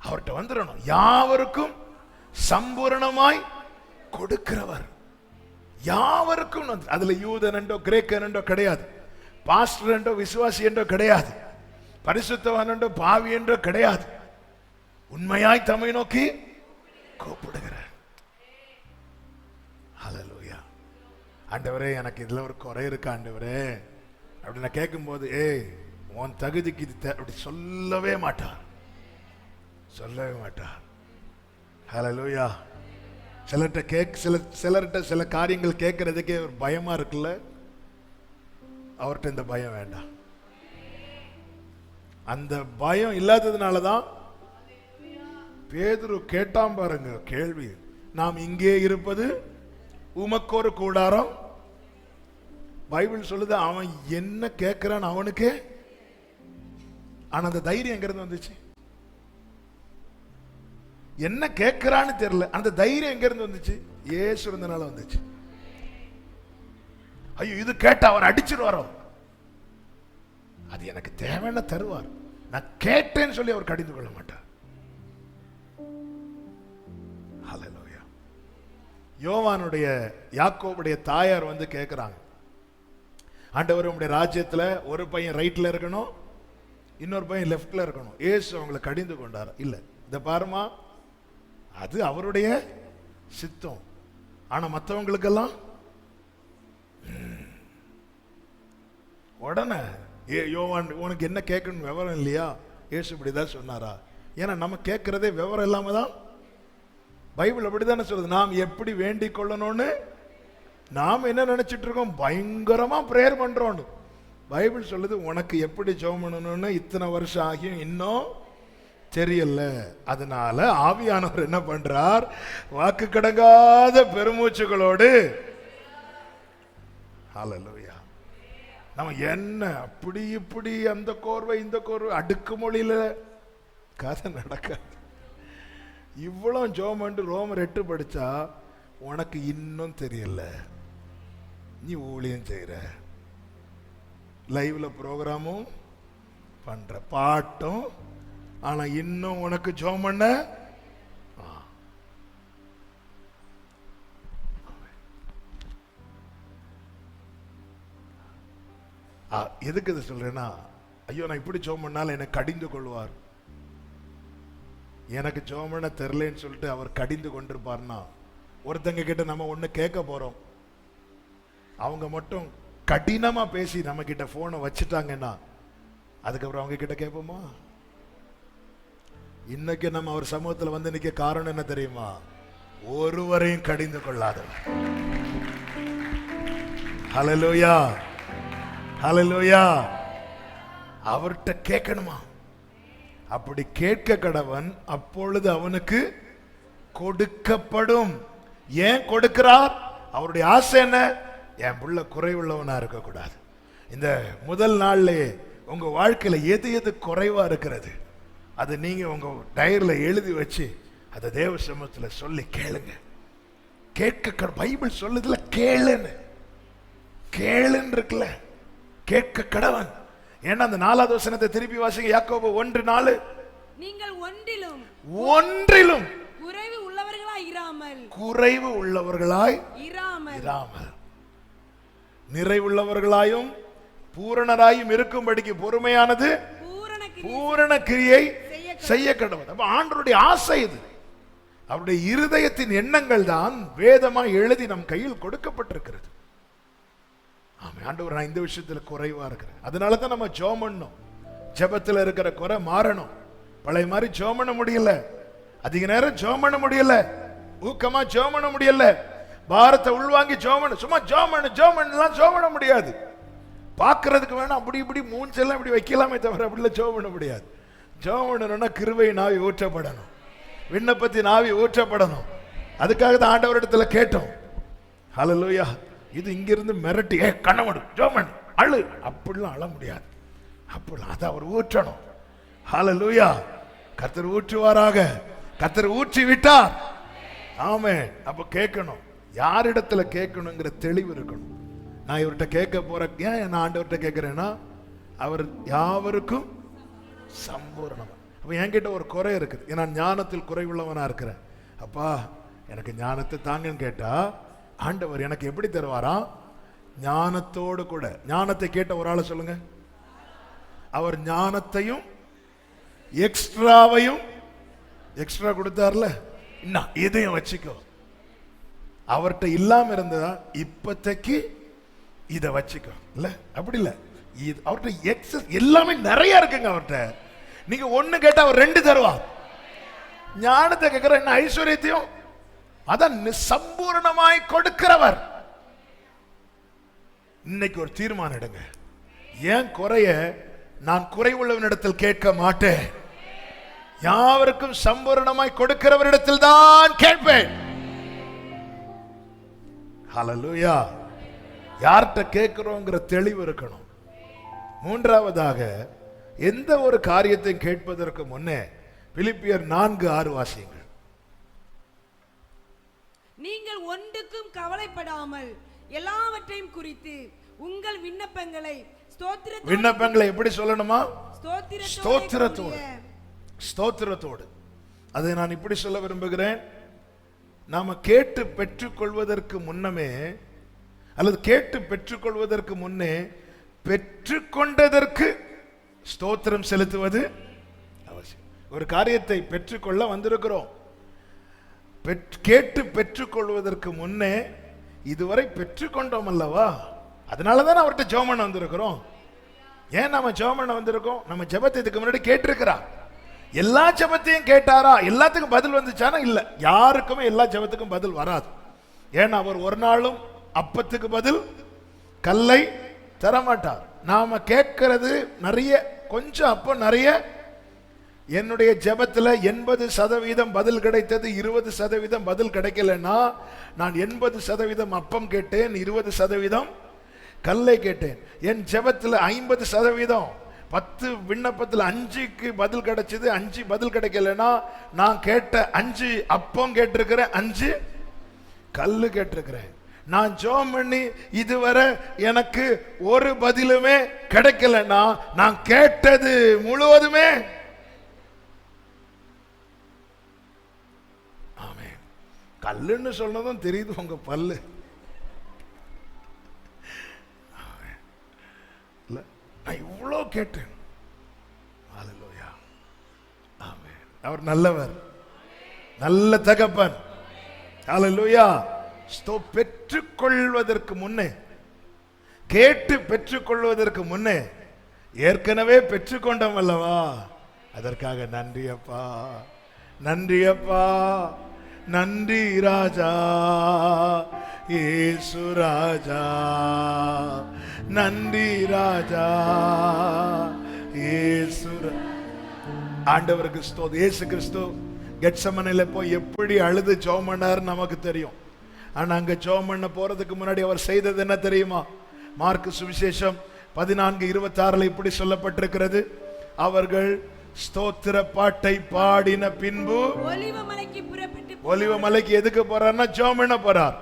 அவர்கிட்ட வந்துடணும். யாவருக்கும் சம்பூரணமாய் கொடுக்கிறவர். யாவருக்கும். அதுல யூதன் என்றோ கிரேக்கன் என்றோ கிடையாது, பாஸ்டர் என்றோ விசுவாசி என்றோ கிடையாது, பரிசுத்தவான் என்றோ பாவி என்றோ கிடையாது. உண்மையாய் தம்மை நோக்கி கூப்பிடுகிற. ஹல்லேலூயா. ஆண்டவரே, எனக்கு இதுல ஒரு குறை இருக்கு ஆண்டவரே அப்படி நான் கேட்கும் போது, ஏய் உன் தகுதிக்கு இது அப்படி சொல்லவே மாட்டார், சொல்லவே மாட்டார். ஹல்லேலூயா. சிலர்கிட்ட சில காரியங்கள் கேட்கறதுக்கே ஒரு பயமா இருக்குல்ல, அவர்கிட்ட இந்த பயம் வேண்டாம். அந்த பயம் இல்லாததுனாலதான் பேதுரு கேட்டாம் பாருங்க கேள்வி, நாம் இங்கே இருப்பது உமக்கு ஒரு கூடாரம். பைபிள் சொல்லுது அவன் என்ன கேட்கிறான் அவனுக்கே. ஆனா அந்த தைரியம் எங்கிருந்து வந்துச்சு? என்ன கேட்கிறான்னு தெரியல, அந்த தைரியம் எங்க இருந்து வந்துச்சு? இயேசு இருந்தனால வந்துச்சு. ஐயோ இது கேட்ட அவர் அடிச்சிருவாரோ, அது எனக்கு தேவையான தருவார், நான் கேட்டேன்னு சொல்லி அவர் கடிந்து கொள்ள மாட்டார். ஹல்லேலூயா. யோவானுடைய யாக்கோபுடைய தாயார் வந்து கேட்கிறாங்க, ஆண்டவர் உம்முடைய ராஜ்யத்துல ஒரு பையன் ரைட்ல இருக்கணும், இன்னொரு பையன் லெஃப்ட்ல இருக்கணும். இயேசு அவங்களை கடிந்து கொண்டார். இல்ல, இத பாருமா, அது அவருடைய சித்தம். ஆனா மற்றவங்களுக்கெல்லாம் உடனே யோவான் உனக்கு என்ன கேட்கணும் விவரம் இல்லையா? இயேசு இப்படிதான் சொன்னாரா? ஏன்னா நம்ம கேட்கறதே விவரம் இல்லாம தான். பைபிள் அப்படித்தானே சொல்லுது, நாம் எப்படி வேண்டிக் கொள்ளணும்னு நாம் என்ன நினைச்சிட்டு இருக்கோம்? பயங்கரமா பிரேயர் பண்றோம். பைபிள் சொல்லுது உனக்கு எப்படி ஜெபம் பண்ணணும்னு இத்தனை வருஷம் ஆகியும் இன்னும் தெரியல. அதனால ஆவியானவர் என்ன பண்றார்? வாக்கு கடங்காத பெருமூச்சுகளோடு, ஹல்லேலூயா, நம்ம என்ன அப்படி இப்படி அந்த கோர்வை இந்த கோர்வை அடுக்கு மொழியில கதை நடக்காது. இவ்வளவு ஜெபம் பண்ணி ரோமர் 8 படிச்சா உனக்கு இன்னும் தெரியல. நீ ஊழியம் செய்யற, லைவ்ல ப்ரோக்ராமும் பண்ற, பாட்டும், ஆனா இன்னும் உனக்கு ஜெபம் பண்ண எதுக்கு இதை சொல்றேன்னா, ஐயோ நான் இப்படி ஜெபம் பண்ணாலும் என்னை கடிந்து கொள்வார், எனக்கு ஜெபம் பண்ண தெரியலன்னு சொல்லிட்டு அவர் கடிந்து கொண்டிருப்பார்னா, ஒருத்தங்க கிட்ட நம்ம ஒண்ணு கேட்க போறோம், அவங்க மட்டும் கடினமா பேசி நம்ம கிட்ட போனை வச்சுட்டாங்கன்னா அதுக்கப்புறம் அவங்க கிட்ட கேட்போமா? இன்னைக்கு நம்ம அவர் சமூகத்தில் வந்து நிக்க காரணம் என்ன தெரியுமா? ஒருவரையும் கடிந்து கொள்ளாதவர். ஹல்லேலூயா, ஹல்லேலூயா. அவர்கிட்ட கேட்கணுமா? அப்படி கேட்க கடவன், அப்பொழுது அவனுக்கு கொடுக்கப்படும். ஏன் கொடுக்கிறார்? அவருடைய ஆசை என்ன? என் புள்ள குறைவுள்ளவனா இருக்கக்கூடாது. இந்த முதல் நாள்லயே உங்க வாழ்க்கையில எது எது குறைவா இருக்கிறது அதை நீங்க உங்க டைரியில எழுதி வச்சு அதை தேவ சமூகத்துல சொல்லி கேளுங்க. கேட்க பைபிள் சொல்லுதுல கேளுன்னு, கேளுன்னு இருக்குல்ல, கேட்க கடவன். ஏன்னா அந்த 4வது வசனத்தை திருப்பி வாசிங்க. யாக்கோபு 1:4. நீங்கள் ஒன்றிலும் ஒன்றிலும் குறைவு உள்ளவர்களாய் இராமல், குறைவு உள்ளவர்களாய் இராமல் இராமல் நிறைவுள்ளவர்களாயும் பூரணராயும் இருக்கும்படிக்கு பொறுமையானது பூரண கிரியை செய்ய கடவுள். அப்ப ஆண்டவருடைய ஆசை இது. அவருடைய இருதயத்தின் எண்ணங்கள் தான் வேதமா எழுதி நம் கையில் கொடுக்கப்பட்டிருக்கிறது. ஆமா, ஆண்டவர் நான் இந்த விஷயத்துல குறைவா இருக்கிறேன். அதனால தான் நம்ம ஜெபம் பண்ணணும். ஜெபத்துல இருக்கிற குறை மாறணும். பழைய மாதிரி ஜெபம் பண்ண முடியல, அதிக நேரம் ஜெபம் பண்ண முடியல, ஊக்கமா ஜெபம் பண்ண முடியல, பாரத்தை உள்வாங்கி ஜெபம் பண்ண, சும்மா ஜெபம் பண்ண முடியாது. பார்க்கறதுக்கு வேணும் அப்படி இப்படி மூஞ்செல்லாம் இப்படி வைக்கலாமே தவிர அப்படிலாம் ஜெபம் பண்ண முடியாது. ஜெபம் பண்ணணும்னா கிருபையின் ஆவி ஊற்றப்படணும், விண்ணப்பத்தின் ஆவி ஊற்றப்படணும். அதுக்காக தான் ஆண்டவரிடத்துல கேட்டோம். ஹல்லேலூயா. இது இங்கிருந்து மிரட்டி கண்ணமடு ஜெபம் அழு அப்படிலாம் அழ முடியாது. அப்படிலாம் அதை அவர் ஊற்றணும். ஹல்லேலூயா. கர்த்தர் ஊற்றுவாராக. கர்த்தர் ஊற்றி விட்டார். ஆமென். அப்ப கேட்கணும். யாரிடத்துல கேட்கணுங்கிற தெளிவு இருக்கணும். நான் இவர்கிட்ட கேட்க போறேன். ஏன் நான் ஆண்டவர்கிட்ட கேட்கிறேன்னா அவர் யாவருக்கும் சம்பூர்ணம். அப்ப என்கிட்ட ஒரு குறை இருக்குது, நான் ஞானத்தில் குறைவுள்ளவனா இருக்கிறேன். அப்பா எனக்கு ஞானத்தை தாங்கன்னு கேட்டா ஆண்டவர் எனக்கு எப்படி தருவாரா? ஞானத்தோடு கூட. ஞானத்தை கேட்ட ஒரு ஆளை சொல்லுங்க. அவர் ஞானத்தையும் எக்ஸ்ட்ராவையும் எக்ஸ்ட்ரா கொடுத்தார்ல, இன்னும் இதையும் வச்சுக்கோ. அவர்கிட்ட இல்லாம இருந்ததா இப்பத்தைக்கு இதை வச்சுக்கோ. இல்ல அப்படி இல்ல, அவர்கிட்ட எக்ஸஸ் எல்லாமே நிறைய இருக்குங்க. அவர்கிட்ட நீங்க ஒண்ணு கேட்டா அவர் 2 தருவார். ஞானத்தை கேட்கிற என்ன ஐஸ்வர்யத்தையும் அதான் சம்பூர்ணமாய் கொடுக்கிறவர். இன்னைக்கு ஒரு தீர்மானம் எடுங்க. ஏன் குறைய நான் குறைவுள்ளவனிடத்தில் கேட்க மாட்டேன், யாவருக்கும் சம்பூர்ணமாய் கொடுக்கிறவரிடத்தில் தான் கேட்பேன். ஹல்லேலூயா. யார்கிட்ட கேட்கிறோங்கிற தெளிவு இருக்கணும். 3வதாக எந்த ஒரு காரியத்தையும் கேட்பதற்கு முன்னே பிலிப்பியர் 4:6 வாசியுங்கள். நீங்கள் ஒன்றுக்கும் கவலைப்படாமல் எல்லாவற்றையும் குறித்து உங்கள் விண்ணப்பங்களை விண்ணப்பங்களை எப்படி சொல்லணுமா? ஸ்தோத்திரத்தோடு. அதை நான் இப்படி சொல்ல விரும்புகிறேன். நாம கேட்டு பெற்றுக்கொள்வதற்கு முன்னமே அல்லது கேட்டு பெற்றுக்கொள்வதற்கு முன்னே பெற்றுக்கொண்டதற்கு ஸ்தோத்திரம் செலுத்துவது அவசியம். ஒரு காரியத்தை பெற்றுக்கொள்ள வந்திருக்கிறோம். கேட்டு பெற்றுக்கொள்வதற்கு முன்னே இதுவரை பெற்றுக்கொண்டோம் அல்லவா? அதனாலதான் அவர்கிட்ட ஜெபம் பண்ண வந்திருக்கிறோம். ஏன் நாம ஜெபம் பண்ண வந்திருக்கோம்? நம்ம ஜெபத்தை இதுக்கு முன்னாடி கேட்டிருக்கிறார். எல்லா ஜெபத்தையும் கேட்டாரா? எல்லாத்துக்கும் பதில் வந்துச்சானா? இல்ல, யாருக்குமே எல்லா ஜெபத்துக்கும் பதில் வராது. ஏன்னா அவர் ஒரு நாளும் அப்பத்துக்கு பதில் கல்லை தரமாட்டார். நாம கேட்கிறது நிறைய, கொஞ்சம் அப்போ நிறைய. என்னுடைய ஜெபத்துல 80% பதில் கிடைத்தது, 20% பதில் கிடைக்கலன்னா நான் 80% அப்பம் கேட்டேன், 20% கல்லை கேட்டேன். என் ஜெபத்துல 50%, 10 விண்ணப்பத்தில் 5க்கு பதில் கிடைச்சது, 5 பதில் கிடைக்கலன்னா நான் கேட்ட 5 அப்பம் கேட்டிருக்கிறேன், 5 கல்லு கேட்டிருக்கிறேன். நான் ஜெபம் பண்ணி இதுவரை எனக்கு ஒரு பதிலுமே கிடைக்கலன்னா நான் கேட்டது முழுவதுமே கல்லுன்னு சொன்னதும் தெரியுது உங்க பல்லு. நான் இவ்வளோ கேட்டேன். ஹல்லேலூயா. ஆமென். அவர் நல்லவர், நல்ல தகப்பன். ஹல்லேலூயா. பெற்றுக்கொள்வதற்கு முன்னே, கேட்டு பெற்றுக்கொள்வதற்கு முன்னே ஏற்கனவே பெற்றுக்கொண்டோம் அல்லவா? அதற்காக நன்றி அப்பா, நன்றி அப்பா, நன்றி ராஜா, இயேசு ராஜா, நன்றி ராஜா, இயேசு. ஆண்டவருக்கு ஸ்தோத்திரம். இயேசு கிறிஸ்து கெத்சமனையில போய் எப்படி அழுது ஜெபம் பண்ணார் நமக்கு தெரியும். ஆனா அங்க ஜெபம் பண்ண போறதுக்கு முன்னாடி அவர் செய்தது என்ன தெரியுமா? மார்க்கு சுவிசேஷம் 14:26 இப்படி சொல்லப்பட்டிருக்கிறது, அவர்கள் ஸ்தோத்திர பாட்டை பாடின பின்பு ஒலிவ மலைக்கு எதுக்கு போறார்னா ஜெபம் பண்ண போறார்.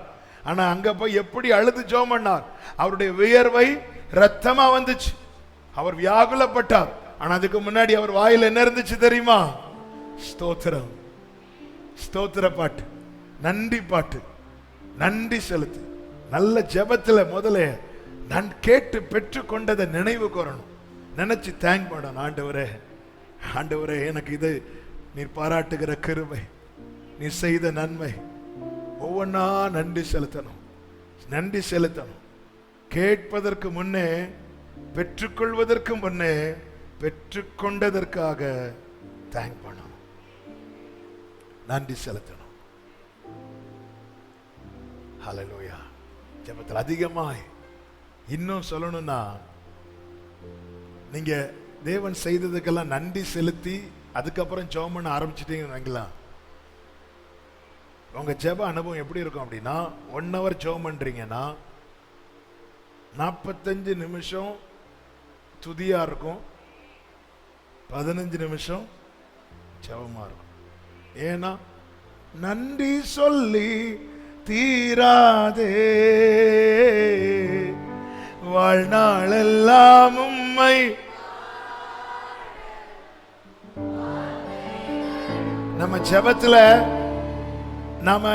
ஆனா அங்க போய் எப்படி அழுது ஜெபம் பண்ணார்? அவருடைய வியர்வை ரத்தமா வந்துச்சு, அவர் வியாகுலப்பட்டார். ஆனா அதுக்கு முன்னாடி அவர் வாயில என்ன இருந்துச்சு தெரியுமா? ஸ்தோத்திரம், ஸ்தோத்திர பாட்டு, நன்றி பாட்டு, நன்றி செலுத்து. நல்ல ஜெபத்துல முதல்ல நான் கேட்டு பெற்று கொண்டதை நினைவு கூறணும், நினைச்சு தேங்க் பண்ணணும். ஆண்டவரே, ஆண்டவரே, எனக்கு இது நீர் பாராட்டுகிற கிருபை, நீ செய்த நன்மை, ஒவ்வொன்னா நன்றி செலுத்தணும், நன்றி செலுத்தணும். கேட்பதற்கு முன்னே, பெற்றுக்கொள்வதற்கு முன்னே, பெற்றுக்கொண்டதற்காக தேங்க் பண்ணணும், நன்றி செலுத்தணும். ஹல்லேலூயா. ஜெபத்தில் அதிகமாய் இன்னும் சொல்லணும்னா, நீங்க தேவன் செய்ததுக்கெல்லாம் நன்றி செலுத்தி அதுக்கப்புறம் ஜெபம் பண்ண ஆரம்பிச்சிட்டீங்கன்னு வைங்களேன், உங்க ஜெப அனுபவம் எப்படி இருக்கும் அப்படின்னா, 1 hour ஜெபம் பண்றீங்கன்னா 45 நிமிஷம் துதியா இருக்கும், 15 நிமிஷம் ஜெபமா இருக்கும். ஏன்னா நன்றி சொல்லி தீராதே வாழ்நாளெல்லாம் உம்மை. நம்ம ஜெபத்துல நாம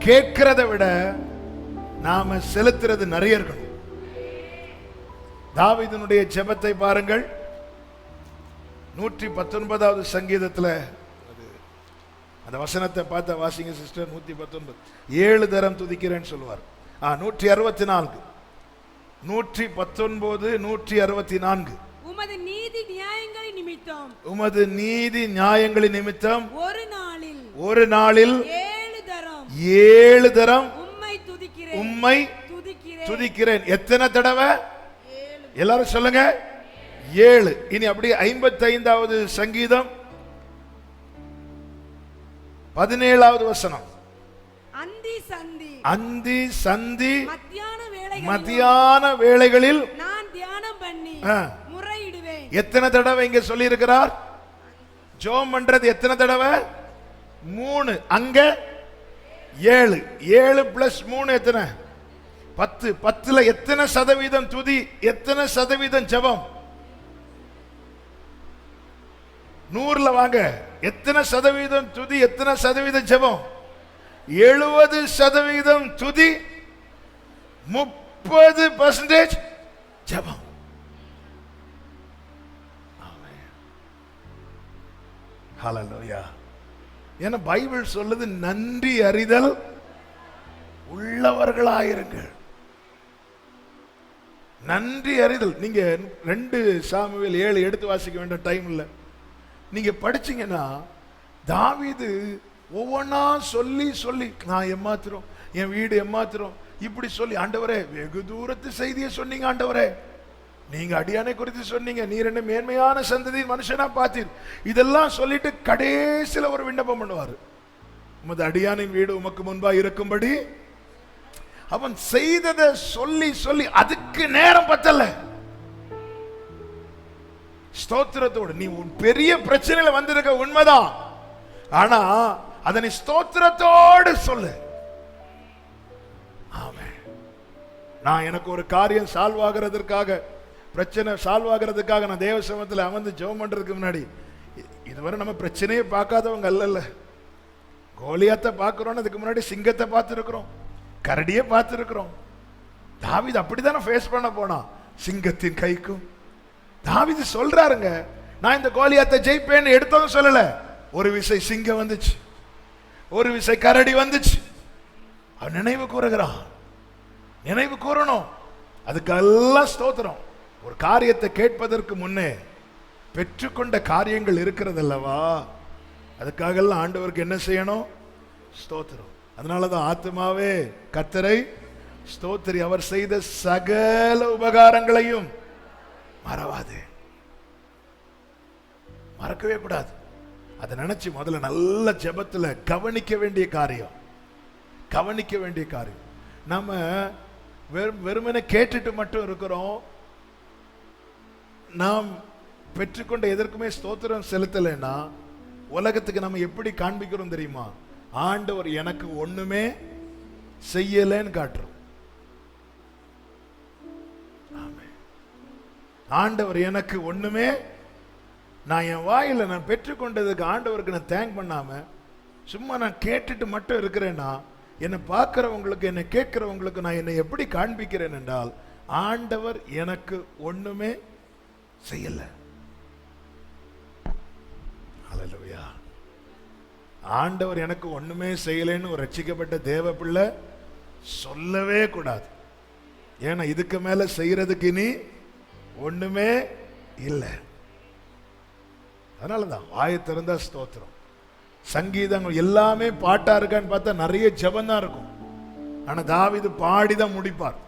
கேட்கிறத விட நாம செலுத்துறது நிறைய இருக்கணும். தாவீதுனுடைய ஜெபத்தை பாருங்கள், 119வது சங்கீதத்துல அந்த வசனத்தை பார்த்த வாசிங்க சிஸ்டர். 119 7 தரம் துதிக்கிறேன்னு சொல்லுவார். 164 119 164 உமது நீதி நியாயங்களின் நிமித்தம், உமது நீதி நியாயங்களின் நிமித்தம் ஒரு நாளில் 7 தரம் உம்மை துதிக்கிறேன். எத்தனை தடவை? எல்லாரும் சொல்லுங்க, 7. இனி அப்படியே 55வது சங்கீதம் 17வது வசனம். அந்தி சந்தி மத்தியான வேளைகளில் நான் தியானம் பண்ணி முறையிடுவேன். எத்தனை தடவை இங்க சொல்லி இருக்கிறார்? ஜெபம் பண்றது எத்தனை தடவை? 3. அங்க 7. 7 + 3 எத்தனை? 10. 10ல எத்தனை சதவீதம் துதி, எத்தனை சதவீதம் ஜெபம்? 100ல வாங்க, எத்தனை சதவீதம் துதி, எத்தனை சதவீதம் ஜெபம்? 70% துதி, 30% ஜெபம். ஹல்லேலூயா. ஏன்னா பைபிள் சொல்லுது, நன்றி அறிதல் உள்ளவர்களாயிருங்கள். நன்றி அறிதல். நீங்க 2 சாமுவேல் 7 எடுத்து வாசிக்க வேண்டிய டைம் இல்லை. நீங்க படிச்சீங்கன்னா தாவீது ஒவ்வொன்னா சொல்லி சொல்லி, நான் ஏமாத்துறோம், என் வீடு ஏமாத்துறோம், இப்படி சொல்லி, ஆண்டவரே வெகு தூரத்து செய்தியை சொன்னீங்க, ஆண்டவரே நீங்க அடியானை குறித்து சொன்னீங்க, நீர் என்ன மேன்மையான சந்ததி மனுஷனா பார்த்தீர், இதெல்லாம் சொல்லிட்டு கடைசியில ஒரு விண்ணப்பம் பண்ணுவாரு, உமது அடியானின் வீடு உமக்கு முன்பா இருக்கும்படி. அவன் செய்ததை சொல்லி சொல்லி அதுக்கு நேரம் பத்தல. ஸ்தோத்திரத்தோடு நீ உன் பெரிய பிரச்சனையில வந்திருக்க உண்மைதான், ஆனா அதனை ஸ்தோத்திரத்தோடு சொல்லு. ஆமென். நான் எனக்கு ஒரு காரியம் சால்வ் ஆகிறதுக்காக, பிரச்சனை சால்வ் ஆகிறதுக்காக நான் தேவ சமூகத்தில் அமர்ந்து ஜெபம் பண்றதுக்கு முன்னாடி, இதுவரை நம்ம பிரச்சனையே பார்க்காதவங்க அல்ல. கோலியாத்தை பார்க்கிறோம், அதுக்கு முன்னாடி சிங்கத்தை பார்த்துருக்கிறோம், கரடியை பார்த்துருக்கிறோம். தாவீது அப்படித்தானே ஃபேஸ் பண்ண போனான், சிங்கத்தின் கைக்கும். தாவீது சொல்றாருங்க, நான் இந்த கோலியாத்தை ஜெயிப்பேன்னு எடுத்ததும் சொல்லல. ஒரு விசை சிங்கம் வந்துச்சு, ஒரு விசை கரடி வந்துச்சு. அவன் நினைவு கூறுகிறான், நினைவு கூறணும். அதுக்கெல்லாம் ஸ்தோத்திரம். ஒரு காரியத்தை கேட்பதற்கு முன்னே பெற்றுக்கொண்ட காரியங்கள் இருக்கிறது அல்லவா, அதுக்காக ஆண்டவருக்கு என்ன செய்யணும்? ஸ்தோத்திரம். அதனாலதான் ஆத்துமாவே கர்த்தரை ஸ்தோத்திரி, அவர் செய்த சகல உபகாரங்களையும் மறவாது. மறக்கவே கூடாது. அதை நினைச்சு முதல்ல நல்ல ஜெபத்துல கவனிக்க வேண்டிய காரியம். நம்ம வெறுமனே கேட்டுட்டு மட்டும் இருக்கிறோம். நாம் பெற்றுக்கொண்ட எதற்குமே ஸ்தோத்திரம் செலுத்தலைன்னா உலகத்துக்கு நம்ம எப்படி காண்பிக்கிறோம் தெரியுமா? ஆண்டவர் எனக்கு ஒண்ணுமே செய்யலன்னு காட்டுறோம். ஆண்டவர் எனக்கு ஒண்ணுமே, நான் என் வாயில நான் பெற்றுக்கொண்டதுக்கு ஆண்டவருக்கு நான் தேங்க் பண்ணாம சும்மா நான் கேட்டுட்டு மட்டும் இருக்கிறேன்னா, என்னை பார்க்கிறவங்களுக்கு, என்னை கேட்கிறவங்களுக்கு நான் என்னை எப்படி காண்பிக்கிறேன் என்றால், ஆண்டவர் எனக்கு ஒண்ணுமே செய்யல. ஹல்லேலூயா. ஆண்டவர் எனக்கு ஒண்ணுமே செய்யலைன்னு ஒரு ரட்சிக்கப்பட்ட தேவ பிள்ளை சொல்லவே கூடாது. ஏன்னா இதுக்கு மேல செய்யறதுக்கு இனி ஒண்ணுமே இல்லை. அதனாலதான் வாயை திறந்தா ஸ்தோத்திரம். சங்கீதங்கள் எல்லாமே பாட்டா இருக்கான்னு பார்த்தா நிறைய ஜெபம் தான் இருக்கும். ஆனா தாவீது பாடிதான் முடிப்பார்.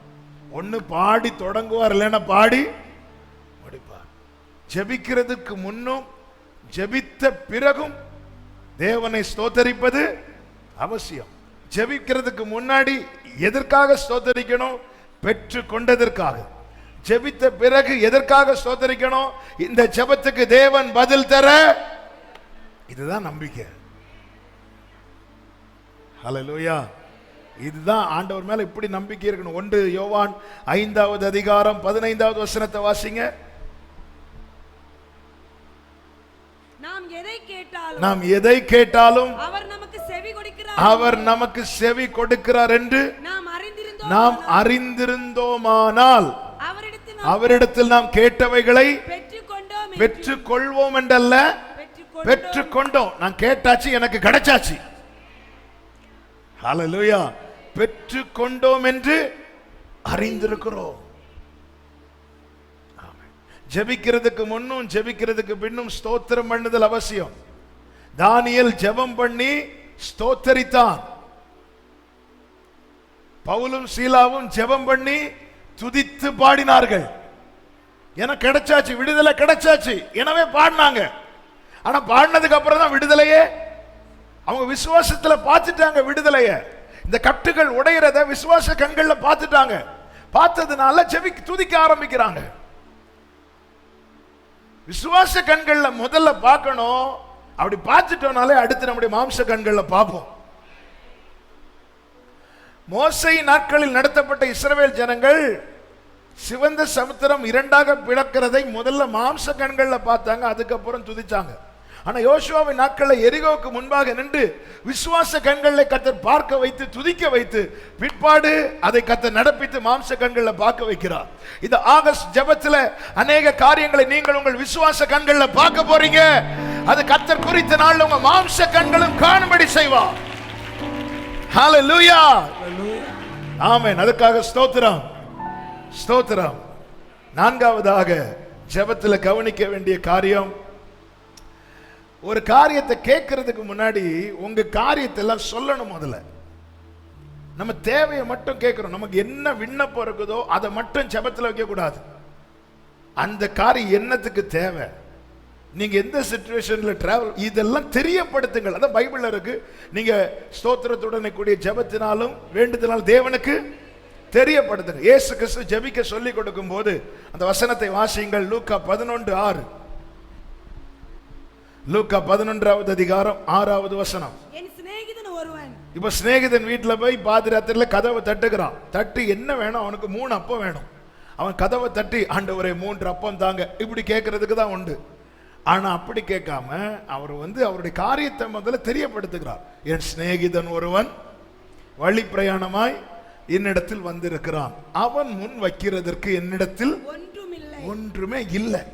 ஒண்ணு பாடி தொடங்குவார், இல்லைன்னா பாடி முடிப்பார். ஜெபிக்கிறதுக்கு முன்னும் ஜெபித்த பிறகும் தேவனை ஸ்தோத்தரிப்பது அவசியம். ஜெபிக்கிறதுக்கு முன்னாடி எதற்காக ஸ்தோத்தரிக்கணும்? பெற்று கொண்டதற்காக. ஜெபித்த பிறகு எதற்காக ஸ்தோத்தரிக்கணும்? இந்த ஜெபத்துக்கு தேவன் பதில் தர. இதுதான் நம்பிக்கை. ஹல்லேலூயா. இதுதான் ஆண்டவர் மேல இப்படி நம்பிக்கை இருக்கணும். 1 யோவான் 5வது அதிகாரம் 15வது வசனத்தை வாசிங்க. நாம் எதை கேட்டாலும் அவர் நமக்கு செவி கொடுக்கிறார் என்று நாம் அறிந்திருந்தோமானால் அவரிடத்தில் நாம் கேட்டவைகளை பெற்றுக்கொள்வோம் என்றல்ல, பெற்றுக்கொண்டோம். நான் கேட்டாச்சு, எனக்கு கிடைச்சாச்சு. ஹல்லேலூயா. பெற்றுக்கொண்டோம் என்று அறிந்திருக்கிறோம். ஜெபிக்கிறதுக்கு முன்னும் ஜெபிக்கிறதுக்கு பின்னும் ஸ்தோத்திரம் பண்ணுதல் அவசியம். தானியேல் ஜெபம் பண்ணி ஸ்தோத்தரித்தான். பவுலும் சீலாவும் ஜெபம் பண்ணி துதித்து பாடினார்கள். எனக்கு கிடைச்சாச்சு, விடுதலை கிடைச்சாச்சு, எனவே பாடினாங்க. ஆனா பாடினதுக்கு அப்புறம் தான் விடுதலையே அவங்க விசுவாசத்துல பார்த்துட்டாங்க. விடுதலைய, இந்த கட்டுகள் உடையறத விசுவாச கண்கள்ல பார்த்துட்டாங்க. பார்த்ததுனால துதிக்க ஆரம்பிக்கிறாங்க. விசுவாச கண்கள்ல முதல்ல பார்க்கணும். அப்படி பார்த்துட்டோம்னாலே அடுத்து நம்முடைய மாம்ச கண்கள்ல பார்ப்போம். மோசே நாட்களில் நடத்தப்பட்ட இஸ்ரவேல் ஜனங்கள் சிவந்த சமுத்திரம் இரண்டாக பிளக்கிறதை முதல்ல மாம்ச கண்கள்ல பார்த்தாங்க, அதுக்கப்புறம் துதிச்சாங்க. ஆனா யோசுவாவின் நாட்களில் எரிகோவுக்கு முன்பாக நின்று விசுவாச கண்களை கர்த்தர் பார்க்க வைத்து துதிக்க வைத்து பிற்பாடு அதை கர்த்தர் நடப்பித்து மாம்ச கண்களை பார்க்க வைக்கிறார். இந்த ஆகஸ்ட் ஜெபத்துல அநேக காரியங்களை நீங்கள் உங்கள் விசுவாச கண்களை பார்க்க போறீங்க. அது கர்த்தர் குறித்த நாள் உங்க மாம்ச கண்களும் காணும்படி செய்வார். ஹல்லேலூயா. ஆமென். அதுக்காக ஸ்தோத்திரம், ஸ்தோத்திரம். நான்காவதாக ஜெபத்துல கவனிக்க வேண்டிய காரியம், ஒரு காரியத்தை கேட்கறதுக்கு முன்னாடி உங்க காரியத்தை எல்லாம் சொல்லணும். முதல்ல நம்ம தேவையை மட்டும் கேட்கிறோம். நமக்கு என்ன விண்ணப்பம் இருக்குதோ அதை மட்டும் ஜெபத்துல வைக்க கூடாது. அந்த காரியம் என்னத்துக்கு தேவை, நீங்க எந்த சிச்சுவேஷன்ல டிராவல், இதெல்லாம் தெரியப்படுத்துங்கள். அதான் பைபிள்ல இருக்கு. நீங்க ஸ்தோத்திரத்துடனே கூடிய ஜெபத்தினாலும் வேண்டுதலால் தேவனுக்கு தெரியப்படுத்துங்க. இயேசு கிறிஸ்து ஜெபிக்க சொல்லி கொடுக்கும் போது அந்த வசனத்தை வாசியுங்கள். லூக்கா 11:6. லூக்கா 11வது அதிகாரம் 6வது வசனம். என் சிநேகிதன் ஒருவன், இப்ப சிநேகிதன் வீட்டுல போய் பாதிராத்திரில கதவை தட்டுகிறான். தட்டி என்ன வேணும், அவனுக்கு 3 அப்பம் வேணும். அவன் கதவை தட்டி ஆண்டவரே 3 அப்பம் தாங்க, இப்படி கேட்கறதுக்கு தான் உண்டு. ஆனா அப்படி கேட்காம அவர் அவருடைய காரியத்தை முதல்ல தெரியப்படுத்துகிறார். என் சிநேகிதன் ஒருவன் வழி பிரயாணமாய் என்னிடத்தில் வந்திருக்கிறான், அவன் முன் வைக்கிறதற்கு என்னிடத்தில் ஒன்றுமே இல்லை.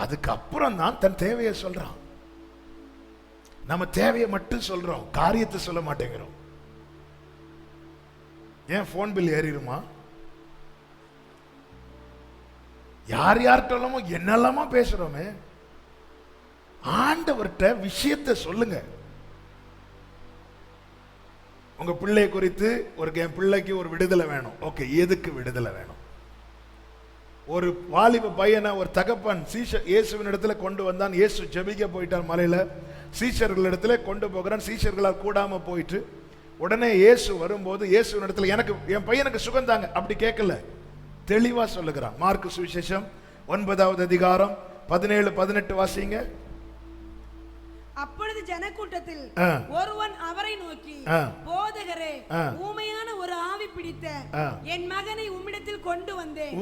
அதுக்கு அப்புறம் தான் தன் தேவையை சொல்றான். நம்ம தேவையை மட்டும் சொல்றோம், காரியத்தை சொல்ல மாட்டேங்கிறோம். ஏன் போன் பில் ஏறிடுமா? யார் யார்கிட்டலாமோ என்னெல்லாமோ பேசுறோமே. ஆண்டவர்கிட்ட விஷயத்தை சொல்லுங்க. உங்க பிள்ளை குறித்து என் பிள்ளைக்கு ஒரு விடுதலை வேணும். ஓகே, எதுக்கு விடுதலை வேணும்? ஒரு வாலிப பையனை ஒரு தகப்பன் இயேசுவின் இடத்துல கொண்டு வந்தான். இயேசு ஜெபிக்க போயிட்டார் மலையில. சீஷர்கள் இடத்துல கொண்டு போகிறான். சீஷர்களால் கூடாம போயிட்டு உடனே இயேசு வரும்போது இயேசுவின் இடத்துல எனக்கு என் பையனுக்கு சுகம் தாங்க அப்படி கேட்கல, தெளிவா சொல்லுகிறான். மார்க்கு சுவிசேஷம் 9வது அதிகாரம் 17-18 வாசிங்க. அப்பொழுது ஜனக்கூட்டத்தில் ஒருவன் அவரை நோக்கி, போதகரே, ஊமையான ஒரு ஆவி பிடித்த என் மகனை உம்மிடத்தில் கொண்டு வந்தேன்.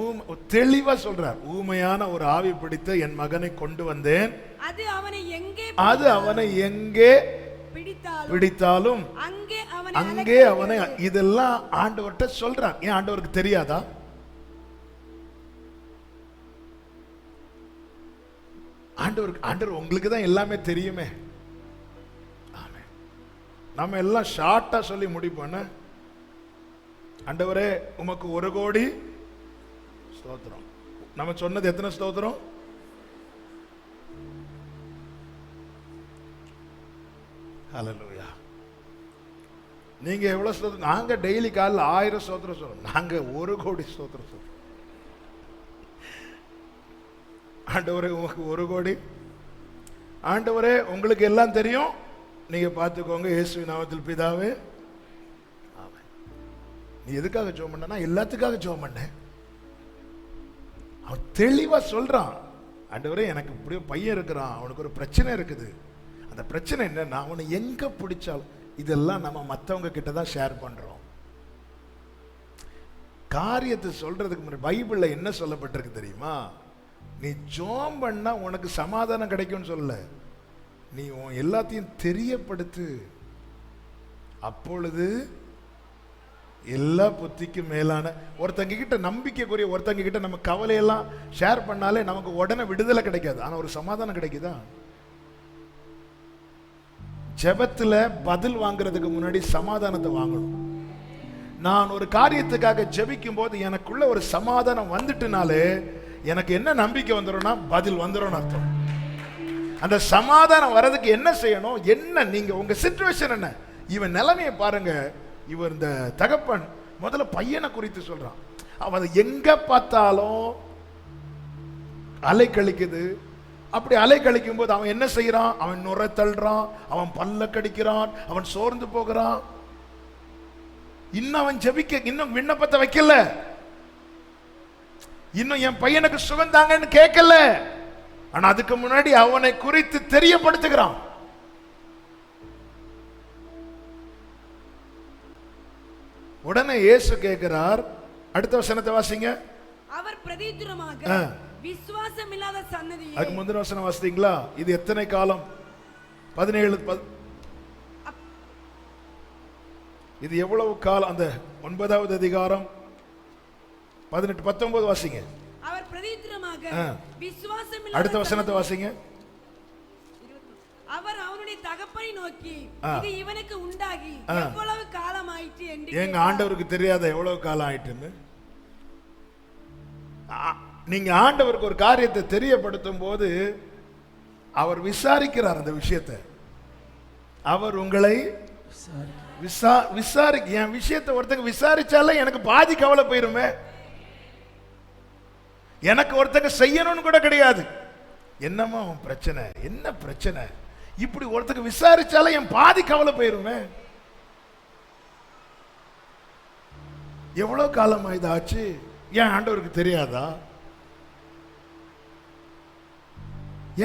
தெளிவா சொல்றார். ஊமையான ஒரு ஆவி பிடித்த என் மகனை கொண்டு வந்தேன். அது அவனை எங்கே பிடித்தாலும் அங்கே அவனை. இதெல்லாம் ஆண்டவர்கிட்ட சொல்றான். ஏன் ஆண்டவருக்கு தெரியாதா? ஆண்டவர் உங்களுக்கு தான் எல்லாமே தெரியுமே. ஆமென். நம்ம எல்லாம் ஷார்ட்டா சொல்லி முடிப்போம். ஆண்டவரே உமக்கு 1 கோடி ஸ்தோத்திரம். நம்ம சொன்னது எத்தனை ஸ்தோத்திரம்? ஹல்லேலூயா. நீங்க எவ்வளவு ஸ்தோத்திரம்? நாங்க டெய்லி காலைல 1000 ஸ்தோத்திரம் சொல்றோம். நாங்க 1 கோடி ஸ்தோத்திரம் சொல்றோம். ஆண்டவரே உங்களுக்கு 1 கோடி. ஆண்டவரே உங்களுக்கு எல்லாம் தெரியும், நீங்க பார்த்துக்கோங்க. இயேசுவின் நாமத்தில் பிதாவே. ஆமென். நீ எதுக்காக ஜெபம் பண்ணா? எல்லாத்துக்காக ஜெபம் பண்ணேன். அவன் தெளிவா சொல்றான். ஆண்டவரே எனக்கு இப்படி பையன் இருக்கிறான், அவனுக்கு ஒரு பிரச்சனை இருக்குது. அந்த பிரச்சனை என்னன்னா அவனை எங்க பிடிச்சாலும். இதெல்லாம் நம்ம மற்றவங்க கிட்ட தான் ஷேர் பண்றோம். காரியத்தை சொல்றதுக்கு முன்னாடி பைபிள்ல என்ன சொல்லப்பட்டிருக்கு தெரியுமா? நீ ஜெபம் பண்ணா உனக்கு சமாதானம் கிடைக்கும்னு சொல்லல, நீ உன் எல்லாத்தையும் தெரியப்படுத்து. அப்பொழுது எல்லா புத்திக்கும் மேலான ஒருத்தங்க கிட்ட நம்பிக்கைக்குரிய ஒருத்தங்க கிட்ட நம்ம கவலையெல்லாம் ஷேர் பண்ணாலே நமக்கு உடனே விடுதலை கிடைக்காது, ஆனா ஒரு சமாதானம் கிடைக்குதா? ஜெபத்துல பதில் வாங்குறதுக்கு முன்னாடி சமாதானத்தை வாங்கணும். நான் ஒரு காரியத்துக்காக ஜெபிக்கும் போது எனக்குள்ள ஒரு சமாதானம் வந்துட்டுனாலே எனக்கு என்ன நம்பிக்கை வந்துடும்னா பதில் வந்துடும் அர்த்தம். அந்த சமாதானம் வர்றதுக்கு என்ன செய்யணும்? என்ன நீங்க உங்க சிச்சுவேஷன் என்ன? இவன் நிலைமையை பாருங்க. இவர் இந்த தகப்பன் முதல்ல பையனை குறித்து சொல்றான். அவன் எங்க பார்த்தாலும் அலை கழிக்குது. அப்படி அலை கழிக்கும் போது அவன் என்ன செய்யறான்? அவன் நுரை தள்ளுறான், அவன் பல்ல கடிக்கிறான், அவன் சோர்ந்து போகிறான். இன்னும் அவன் ஜெபிக்க இன்னும் விண்ணப்பத்தை வைக்கல. இன்னும் என் பையனுக்கு சுகம் தாங்கன்னு கேட்கல. ஆனா அதுக்கு முன்னாடி அவனை குறித்து தெரியப்படுத்துகிறான். உடனே இயேசு கேட்கிறார். அடுத்த வசனத்தை வாசிங்க. அவர் பிரதியுத்தரமாக, விசுவாசம் இல்லாத சன்னதியே. அதுக்கு முந்தின வசனம் வாசித்தீங்களா? இது எத்தனை காலம்? 17. இது எவ்வளவு காலம்? அந்த 9வது அதிகாரம் 18-19 வாசிங்க. அவர் பிரதியுத்தரமாக, விசுவாசம் இல்லாத. அடுத்த வசனத்தை வாசிங்க. அவர் அவனுடைய தகப்பனை நோக்கி, இது இவனுக்கு உண்டாகி எவ்வளவு காலம் ஆயிற்று என்று. எங்க ஆண்டவருக்கு தெரியாத எவ்வளவு காலம் ஆயிட்டுன்னு? நீங்க ஆண்டவருக்கு ஒரு காரியத்தை தெரியப்படுத்தும் போது அவர் விசாரிக்கிறார் அந்த விஷயத்தை. அவர் உங்களை விசாரிக்க. என் விஷயத்தை ஒருத்தங்க விசாரிச்சாலே எனக்கு பாதி கவலை போயிருமே. எனக்கு ஒருத்தங்க செய்யணும்னு கூட கிடையாது. என்னமா உன் பிரச்சனை? என்ன பிரச்சனை? இப்படி ஒருத்தங்க விசாரிச்சாலே என் பாதி கவலை போயிருமே. எவ்வளவு காலம் ஆச்சு? ஏன் ஆண்டவருக்கு தெரியாதா?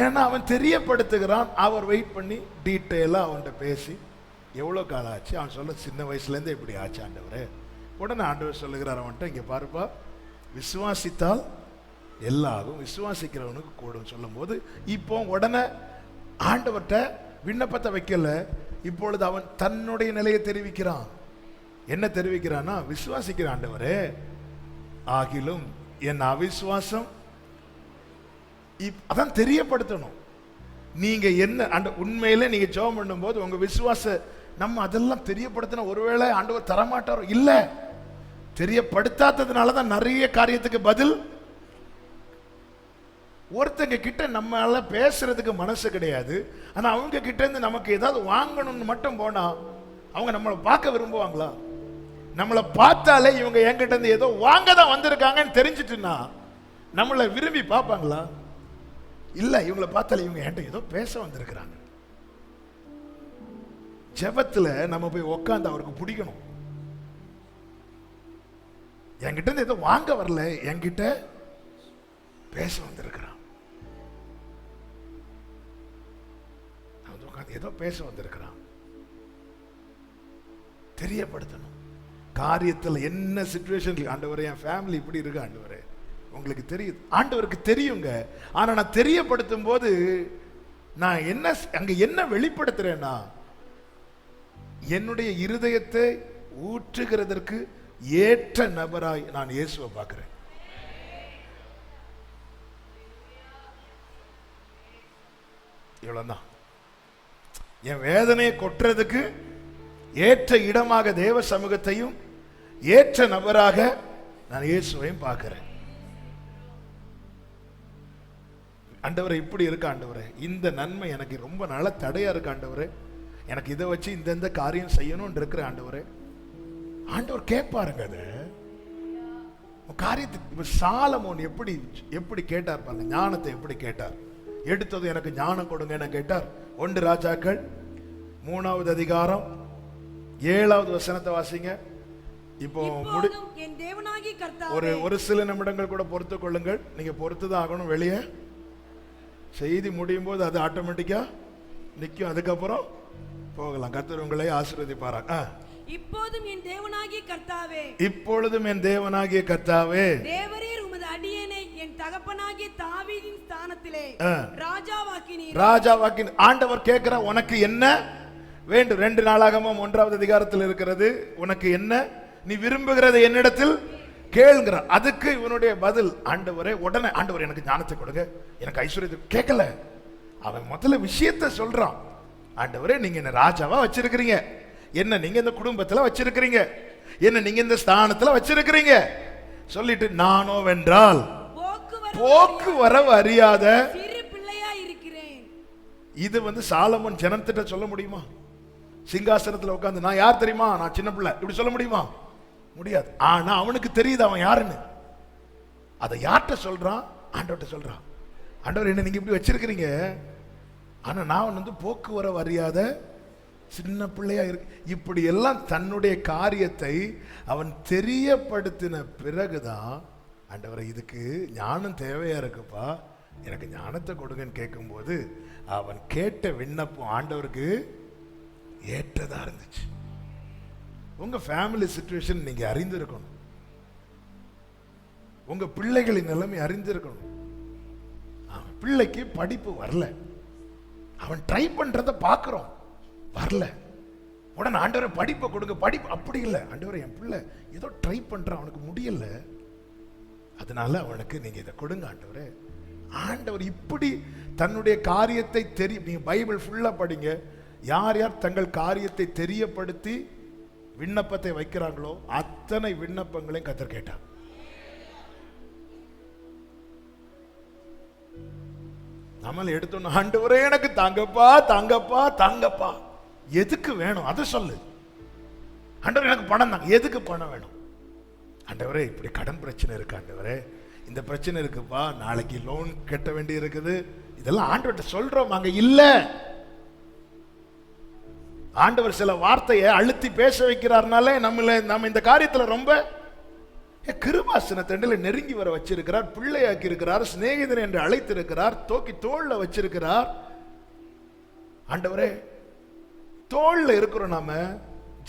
ஏன்னா அவன் தெரியப்படுத்துகிறான். அவர் வெயிட் பண்ணி டீட்டெயிலா அவன்கிட்ட பேசி எவ்வளவு காலம் ஆச்சு? அவன் சொல்ல சின்ன வயசுல இருந்தே இப்படி ஆச்சு ஆண்டவரே. உடனே ஆண்டவர் சொல்லுகிறார் அவன்கிட்ட, இங்க பாருப்பா, விசுவாசித்தால் எல்லாரும் விசுவாசிக்கிறவனுக்கு கூடும் சொல்லும் போது இப்போ உடனே ஆண்டவர்கிட்ட விண்ணப்பத்தை வைக்கல. இப்பொழுது அவன் தன்னுடைய நிலையை தெரிவிக்கிறான். என்ன தெரிவிக்கிறான்னா, விசுவாசிக்கிற ஆண்டவரே, ஆகிலும் என் அவிசுவாசம். அதான் தெரியப்படுத்தணும். நீங்க என்ன உண்மையில நீங்க ஜெபம் பண்ணும் போது உங்க விசுவாச நம்ம அதெல்லாம் தெரியப்படுத்தின ஒருவேளை ஆண்டவர் தரமாட்டாரோ? இல்ல, தெரியப்படுத்தாததுனாலதான் நிறைய காரியத்துக்கு பதில் ஒருத்தங்க கிட்ட நம்மளால பேசுறதுக்கு மனசு கிடையாது, ஆனா அவங்க கிட்ட இருந்து நமக்கு ஏதாவது வாங்கணும்னு மட்டும் போனா அவங்க நம்மளை பார்க்க விரும்புவாங்களா? நம்மளை பார்த்தாலே இவங்க என்கிட்ட இருந்து ஏதோ வாங்க தான் வந்திருக்காங்கன்னு தெரிஞ்சிட்டுன்னா நம்மளை விரும்பி பார்ப்பாங்களா? இல்ல, இவங்களை பார்த்தாலே இவங்க என்கிட்ட ஏதோ பேச வந்திருக்கிறாங்க. ஜெபத்துல நம்ம போய் உட்காந்து அவருக்கு பிடிக்கணும். என்கிட்ட இருந்து ஏதோ வாங்க வரல, என்கிட்ட பேச வந்திருக்கிறான். ஏதோ பேச வந்திருக்கிறான், தெரியப்படுத்தணும். காரியத்தில் என்ன சிச்சுவேஷன், ஆண்டவரே என் ஃபேமிலி இப்படி இருக்கு ஆண்டவரே, உங்களுக்கு தெரியுது. ஆண்டவருக்கு தெரியுங்க. ஆனா நான் தெரியப்படுத்தும் போது நான் என்ன அங்க என்ன வெளிப்படுத்துறேன்னா, என்னுடைய இருதயத்தை ஊற்றுகிறதற்கு ஏற்ற நபராய் நான் இயேசுவை பார்க்கிறேன். இவ்வளவுதான். என் வேதனையை கொட்டுறதுக்கு ஏற்ற இடமாக தேவ சமூகத்தையும் ஏற்ற நபராக நான் இயேசுவையும் பார்க்கிறேன். ஆண்டவரே இப்படி இருக்கு ஆண்டவரே, இந்த நன்மை எனக்கு ரொம்ப நாள தடையா இருக்கு ஆண்டவரே, எனக்கு இதை வச்சு இந்த காரியம் செய்யணும்னு இருக்கிற ஆண்டவரே. ஆண்டவர் கேட்பாருங்க அது காரியத்தை. சாலமோன் எப்படி எப்படி கேட்டார் பாருங்க, ஞானத்தை எப்படி கேட்டார். எடுத்தது எனக்கு ஞானம் கொடுங்க கேட்டார். 1 ராஜாக்கள் 3வது அதிகாரம் 7வது வசனத்தை வாசிங்க. இப்போ ஒரு சில நிமிடங்கள் கூட பொறுத்து கொள்ளுங்கள். நீங்க பொறுத்துதான் ஆகணும். வெளியே செய்தி முடியும் போது அது ஆட்டோமேட்டிக்கா நிற்கும், அதுக்கப்புறம் போகலாம். கர்த்தர் உங்களை ஆசீர்வதிப்பாராக. இப்பொழுதும் என் தேவனாகிய கர்த்தாவே, இப்பொழுதும் என் தேவனாகிய கர்த்தாவே, தேவரீர் உமது அடியேனை என் தகப்பனாகிய தாவீதின் ஸ்தானத்திலே ராஜாவாக்கினீர். ராஜாவாக்கினீர். ஆண்டவர் கேட்கிற உனக்கு என்ன வேண்டும்? 2 நாளாகமம் 1வது அதிகாரத்தில் இருக்கிறது. உனக்கு என்ன நீ விரும்புகிறது என்னிடத்தில் கேளுங்கிற. அதுக்கு இவனுடைய பதில், ஆண்டவரே உடனே ஆண்டவர் எனக்கு ஞானத்தை கொடுங்க, எனக்கு ஐஸ்வர்யத்தை. கேட்கல, அவன் முதல்ல விஷயத்தை சொல்றான். ஆண்டவரே நீங்க என்ன ராஜாவா வச்சிருக்கிறீங்க, என்ன நீங்க இந்த குடும்பத்துல வச்சிருக்கிறீங்க, என்ன நீங்க இந்த ஸ்தானத்துல வச்சிருக்கிறீங்க சொல்லிட்டு, நானோ வென்றால் போக்குவரவு அறியாத சிறு பிள்ளையா இருக்கிறேன். இது சாலமோன் ஜனத்திட்ட சொல்ல முடியுமா? சிங்காசனத்துல உட்கார்ந்து நான் யார் தெரியுமா, நான் சின்ன பிள்ளை இப்படி சொல்ல முடியுமா? முடியாது. ஆனா அவனுக்கு தெரியுது அவன் யாருன்னு. அதை யார்கிட்ட சொல்றான்? ஆண்டவர்கிட்ட சொல்றான். ஆண்டவர் என்ன நீங்க இப்படி வச்சிருக்கிறீங்க, ஆனா நான் போக்குவரவு அறியாத சின்ன பிள்ளையா இருக்கு. இப்படி எல்லாம் தன்னுடைய காரியத்தை அவன் தெரியப்படுத்தின பிறகுதான், ஆண்டவரை இதுக்கு ஞானம் தேவையா இருக்குப்பா, எனக்கு ஞானத்தை கொடுங்கன்னு கேட்கும்போது அவன் கேட்ட விண்ணப்பம் ஆண்டவருக்கு ஏற்றதா இருந்துச்சு. உங்க ஃபேமிலி சிச்சுவேஷன் நீங்க அறிந்திருக்கணும். உங்க பிள்ளைகளின் நிலைமை அறிந்திருக்கணும். பிள்ளைக்கு படிப்பு வரல, அவன் ட்ரை பண்றத பாக்குறோம், வரல. உடனே ஆண்டவரை படிப்பை கொடுங்க. படிப்பு அப்படி இல்லை, ஆண்டவரை என் பிள்ளை ஏதோ ட்ரை பண்றான், அவனுக்கு முடியல, அதனால அவனுக்கு நீங்க இதை கொடுங்க ஆண்டவரே. ஆண்டவர் இப்படி தன்னுடைய காரியத்தை நீங்க பைபிள் ஃபுல்லா படிங்க. யார் யார் தங்கள் காரியத்தை தெரியப்படுத்தி விண்ணப்பத்தை வைக்கிறாங்களோ அத்தனை விண்ணப்பங்களையும் கர்த்தர் கேட்டார். நம்மள எடுத்தோம், ஆண்டவரே எனக்கு தாங்கப்பா தாங்கப்பா தாங்கப்பா. எதுக்கு வேணும் அதை சொல்லு. ஆண்டவரே எனக்கு பணம் தாங்க. எதுக்கு பணம் வேணும்? ஆண்டவரே இப்படி கடன் பிரச்சனை இருக்கு, ஆண்டவரே இந்த பிரச்சனை இருக்குப்பா, நாளைக்கு லோன் கட்ட வேண்டி இருக்குது. இதெல்லாம் ஆண்டவர்கிட்ட சொல்றோம். அங்க இல்ல, ஆண்டவர் சில வார்த்தையை அழுத்தி பேச வைக்கிறார்னாலே நம்ம இந்த காரியத்துல ரொம்ப கிருபாசனத்தண்டில நெருங்கி வர வச்சிருக்கிறார், பிள்ளையாக்கி இருக்கிறார், சிநேகிதன் என்று அழைத்திருக்கிறார், தோக்கி தோல்ல வச்சிருக்கிறார். ஆண்டவரே தோல்ல இருக்கிறோம் நாம.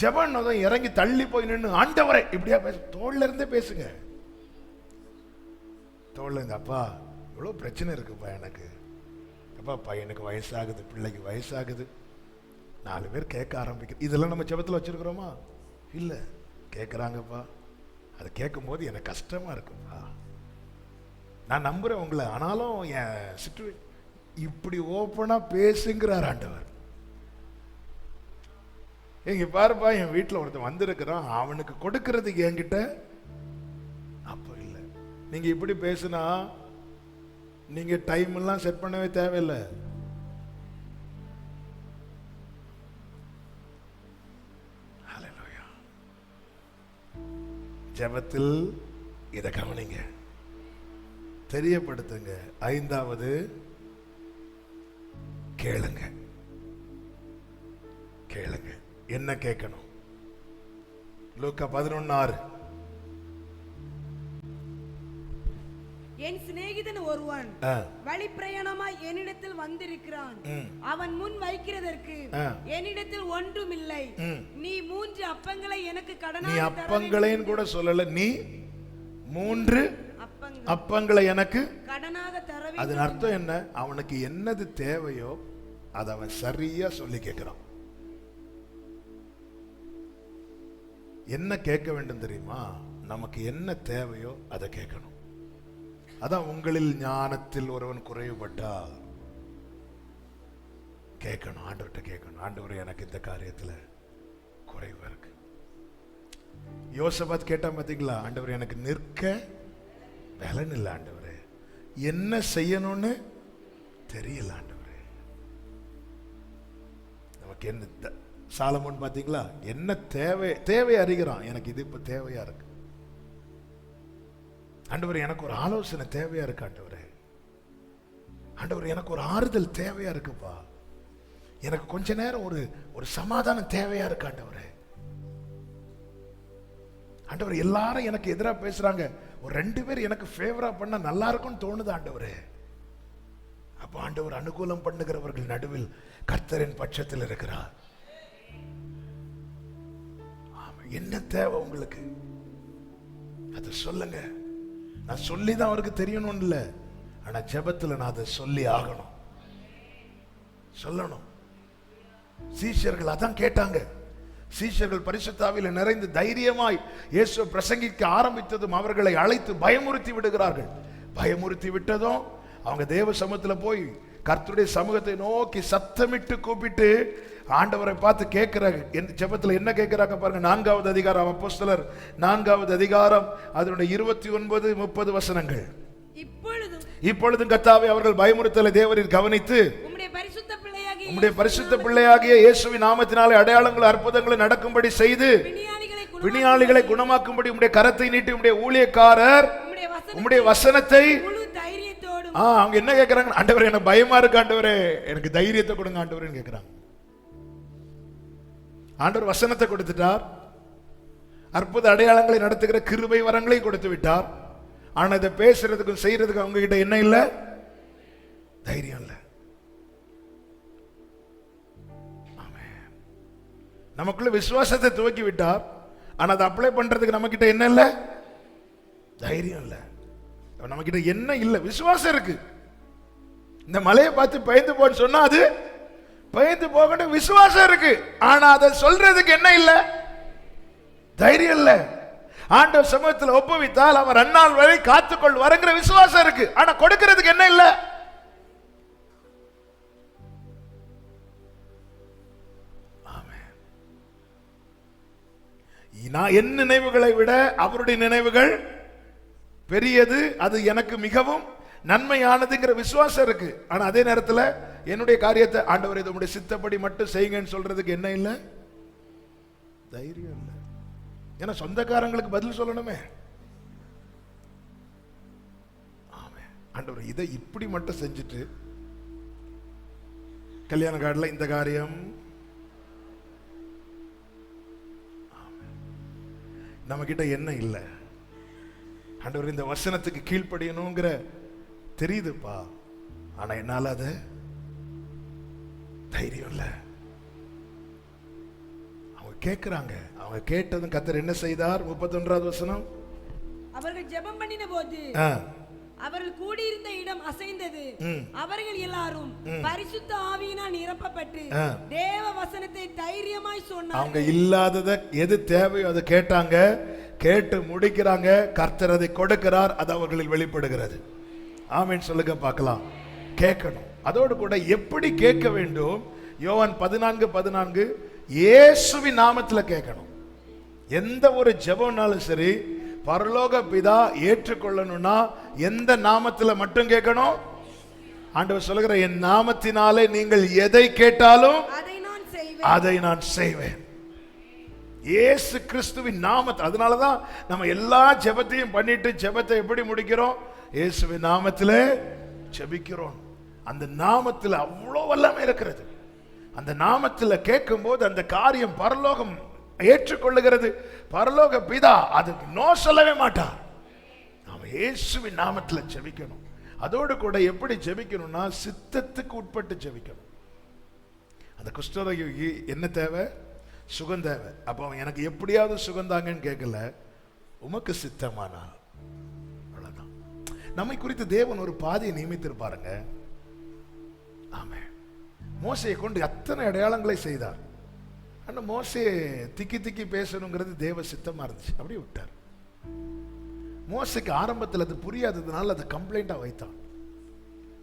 ஜெபம் இறங்கி தள்ளி போய் நின்று ஆண்டவரே இப்படியா பேச, தோல்ல இருந்தே பேசுங்க. தோல்ல இருந்து, அப்பா இவ்வளவு பிரச்சனை இருக்குப்பா எனக்கு, அப்பா பையனுக்கு வயசாகுது, பிள்ளைக்கு வயசாகுது, 4 பேர் கேட்க ஆரம்பிக்க. இதெல்லாம் நம்ம ஜெபத்தில் வச்சிருக்கிறோமா? இல்ல, கேட்குறாங்கப்பா. அதை கேட்கும் போது எனக்கு கஷ்டமா இருக்குப்பா. நான் நம்புறேன் உங்களை, ஆனாலும் என் சிச்சுவேஷன் இப்படி ஓப்பனா பேசுங்கிறார் ஆண்டவர். இங்க பாருப்பா, என் வீட்டில் ஒருத்தன் வந்திருக்கிறான், அவனுக்கு கொடுக்கறதுக்கு என்கிட்ட அப்போ இல்லை. நீங்க இப்படி பேசுனா நீங்க டைம் எல்லாம் செட் பண்ணவே தேவையில்லை. ஜெபத்தில் இதை கவனிங்க, தெரியப்படுத்துங்க. 5வது கேளுங்க. கேளுங்க. என்ன கேட்கணும்? லூக்கா 11:6. என் சிநேகிதன் ஒருவன் வழிப்பிரயாணமாய் என்னிடத்தில் வந்திருக்கிறான். அவன் முன் வைக்கிறதற்கு என்னிடத்தில் ஒன்றும் இல்லை. நீ 3 அப்பங்களை எனக்கு கடனாக நீ அப்பங்களைன்னு கூட சொல்லல, நீ 3 அப்பங்களை எனக்கு கடனாக தர வேண்டும். அதன் அர்த்தம் என்ன? அவனுக்கு என்னது தேவையோ அதை அவன் சரியா சொல்லி கேட்கிறான். என்ன கேட்க வேண்டும் தெரியுமா? நமக்கு என்ன தேவையோ அதை கேட்கணும். அதான் உங்களில் ஞானத்தில் ஒருவன் குறைவுபட்டால் கேட்கணும், ஆண்டவர்கிட்ட கேட்கணும். ஆண்டவரே எனக்கு இந்த காரியத்துல குறைவா இருக்கு. யோசபாத் கேட்டா பாத்தீங்களா? ஆண்டவரே எனக்கு நிற்க பலன் இல்லை ஆண்டவரே, என்ன செய்யணும்னு தெரியல ஆண்டவரே. நமக்கு என்ன சாலமோன் பாத்தீங்களா? என்ன தேவை அறிகிறான். எனக்கு இது இப்ப தேவையா இருக்கு ஆண்டவரே, எனக்கு ஒரு ஆலோசனை தேவையா இருக்கு ஆண்டவரே. ஆண்டவரே எனக்கு ஒரு ஆறுதல் தேவையா இருக்குப்பா. எனக்கு கொஞ்ச நேரம் ஒரு சமாதானம் தேவையா இருக்கு ஆண்டவரே. ஆண்டவர் எல்லாரும் எனக்கு எதிரா பேசுறாங்க, ஒரு 2 பேர் எனக்கு ஃபேவரா பண்ணா நல்லா இருக்கும்னு தோணுது ஆண்டவரே. அப்ப ஆண்டவர் அனுகூலம் பண்ணுகிறவர்கள் நடுவில் கர்த்தரின் பட்சத்தில் இருக்கிறார். என்ன தேவை உங்களுக்கு அதை சொல்லுங்க. நான் சொல்லிதான் அவருக்கு தெரியணும் இல்ல, ஆனா ஜெபத்துல நான் அதை சொல்லி ஆகணும், சொல்லணும். சீஷர்கள் அதான் கேட்டாங்க. சீஷர்கள் பரிசுத்த ஆவியிலே நிறைந்து தைரியமாய் இயேசு பிரசங்கிக்க ஆரம்பித்ததும் அவர்களை அழைத்து பயமுறுத்தி விடுகிறார்கள். பயமுறுத்தி விட்டதும் அவங்க தேவ சமூகத்துல போய் கர்த்தருடைய சமூகத்தை நோக்கி சத்தமிட்டு கூப்பிட்டு ஆண்டவரை பார்த்து கேட்கிறாங்க. ஜெபத்துல என்ன கேட்கிறாங்க பாருங்க. 4வது அதிகாரம், அப்போஸ்தலர் 4வது அதிகாரம், அதனுடைய 29, 30 வசனங்கள். இப்பொழுதும் கர்த்தாவே அவர்கள் பயமுறுத்தலை தேவரீர் கவனித்து உம்முடைய பரிசுத்த பிள்ளையாகிய இயேசுவின் நாமத்தினாலே அடையாளங்கள் அற்புதங்கள் நடக்கும்படி செய்து பிணியாளிகளை குணமாக்கும்படி உம்முடைய கரத்தை நீட்டி உம்முடைய ஊழியக்காரர் உம்முடைய வசனத்தை அவங்க என்ன கேட்கிறாங்க? ஆண்டவரே எனக்கு பயமா இருக்கு ஆண்டவரே, எனக்கு தைரியத்தை கொடுங்க ஆண்டவரே கேட்கிறாங்க. ஆண்டவர் வசனத்தை கொடுத்துட்டார், அற்புத அடையாளங்களை நடத்துகிற கிருபை வரங்களை கொடுத்து விட்டார். ஆனா இதை பேசுறதுக்கும் செய்யறதுக்கும் அவங்க கிட்ட என்ன இல்ல? தைரியம் இல்ல. நமக்குள்ள விசுவாசத்தை துவக்கி விட்டார், ஆனா அதை அப்ளை பண்றதுக்கு நம்ம கிட்ட என்ன இல்ல? தைரியம் இல்ல. நம்ம கிட்ட என்ன இல்ல? விசுவாசம் இருக்கு. இந்த மலையை பார்த்து பயந்து போன்னு சொன்னா அது பயந்து போக விசுவாசம் இருக்கு, ஆனா அதை சொல்றதுக்கு என்ன இல்ல? தைரியம் இல்ல. ஆண்டவர் சமூகத்தில் ஒப்புவித்தால் அவர் அந்நாள் வரை காத்துக்கொள் வரங்கிற விசுவாசம் இருக்கு, ஆனா கொடுக்கிறதுக்கு என்ன இல்ல? நான் என் நினைவுகளை விட அவருடைய நினைவுகள் பெரியது, அது எனக்கு மிகவும் நன்மையானதுங்கிற விசுவாசம் இருக்கு. ஆனா அதே நேரத்தில் என்னுடைய காரியத்தை ஆண்டவர் உம்முடைய சித்தப்படி மட்டும் செய்யுங்கன்னு சொல்றதுக்கு என்ன இல்லை? தைரியம் இல்லை. ஏன்னா சொந்தக்காரங்களுக்கு பதில் சொல்லணுமே. ஆண்டவர் இதை இப்படி மட்டும் செஞ்சுட்டு கல்யாண கார்டில் இந்த காரியம் நம்ம கிட்ட என்ன இல்லை? ஆண்டவர் இந்த வசனத்துக்கு கீழ்ப்படியணுங்கிற தெரியுதுப்பா, ஆனா என்னால அது தைரியம் இல்லை. அவங்க கேட்கிறாங்க. அவங்க கேட்டதும் கர்த்தர் என்ன செய்தார்? 31வது வசனம். அவர்கள் ஜெபம் பண்ணின போது அவர்கள் கூடியிருந்த இடம் அசைந்தது. அவர்கள் எல்லாரும் பரிசுத்த ஆவியினால் நிரப்பப்பட்டு தேவ வசனத்தை தைரியமாய் சொன்னார்கள். அவங்க இல்லாததை எது தேவையோ அதை கேட்டாங்க, கேட்டு முடிக்கிறாங்க. கர்த்தர் அதை கொடுக்கிறார், அது அவர்களில் வெளிப்படுகிறது. ஆமென் சொல்லுங்க பார்க்கலாம். கேட்கணும். அதோடு கூட எப்படி கேட்க வேண்டும்? யோவான் 14:14 இயேசுவின் நாமத்துல கேட்கணும். எந்த ஒரு ஜெபம்னாலும் சரி, பரலோக பிதா ஏற்றுக்கொள்ளணும்னா எந்த நாமத்துல மட்டும் கேட்கணும்? ஆண்டவர் சொல்லுகிற, என் நாமத்தினாலே நீங்கள் எதை கேட்டாலும் அதை நான் செய்வேன். இயேசு கிறிஸ்துவின் நாமத்தை. அதனாலதான் நம்ம எல்லா ஜெபத்தையும் பண்ணிட்டு ஜெபத்தை எப்படி முடிக்கிறோம்? இயேசுவின் நாமத்திலே ஜெபிக்கிறோம். அந்த நாமத்தில் அவ்வளோ வல்லமை இருக்கிறது. அந்த நாமத்தில் கேட்கும் போது அந்த காரியம் பரலோகம் ஏற்றுக்கொள்ளுகிறது. பரலோக பிதா அதுக்கு நோ சொல்லவே மாட்டார். நாம இயேசுவின் நாமத்தில் ஜெபிக்கணும். அதோடு கூட எப்படி ஜெபிக்கணும்னா, சித்தத்துக்கு உட்பட்டு ஜெபிக்கணும். அந்த குஷ்டரோகி என்ன தேவை? சுகம் தேவை. அப்போ அவன் எனக்கு எப்படியாவது சுகந்தாங்கன்னு கேட்கல, உமக்கு சித்தமானால். அவ்வளவுதான். நம்மை குறித்து தேவன் ஒரு பாதையை நியமித்திருப்பாருங்க. ஆமே. மோசையை கொண்டு அத்தனை அடையாளங்களை செய்தார். ஆனா மோசையை திக்கி திக்கி பேசணுங்கிறது தேவ சித்தமா இருந்துச்சு, அப்படியே விட்டார். மோசைக்கு ஆரம்பத்தில் அது புரியாததுனால அது கம்ப்ளைண்டா வைத்தான்.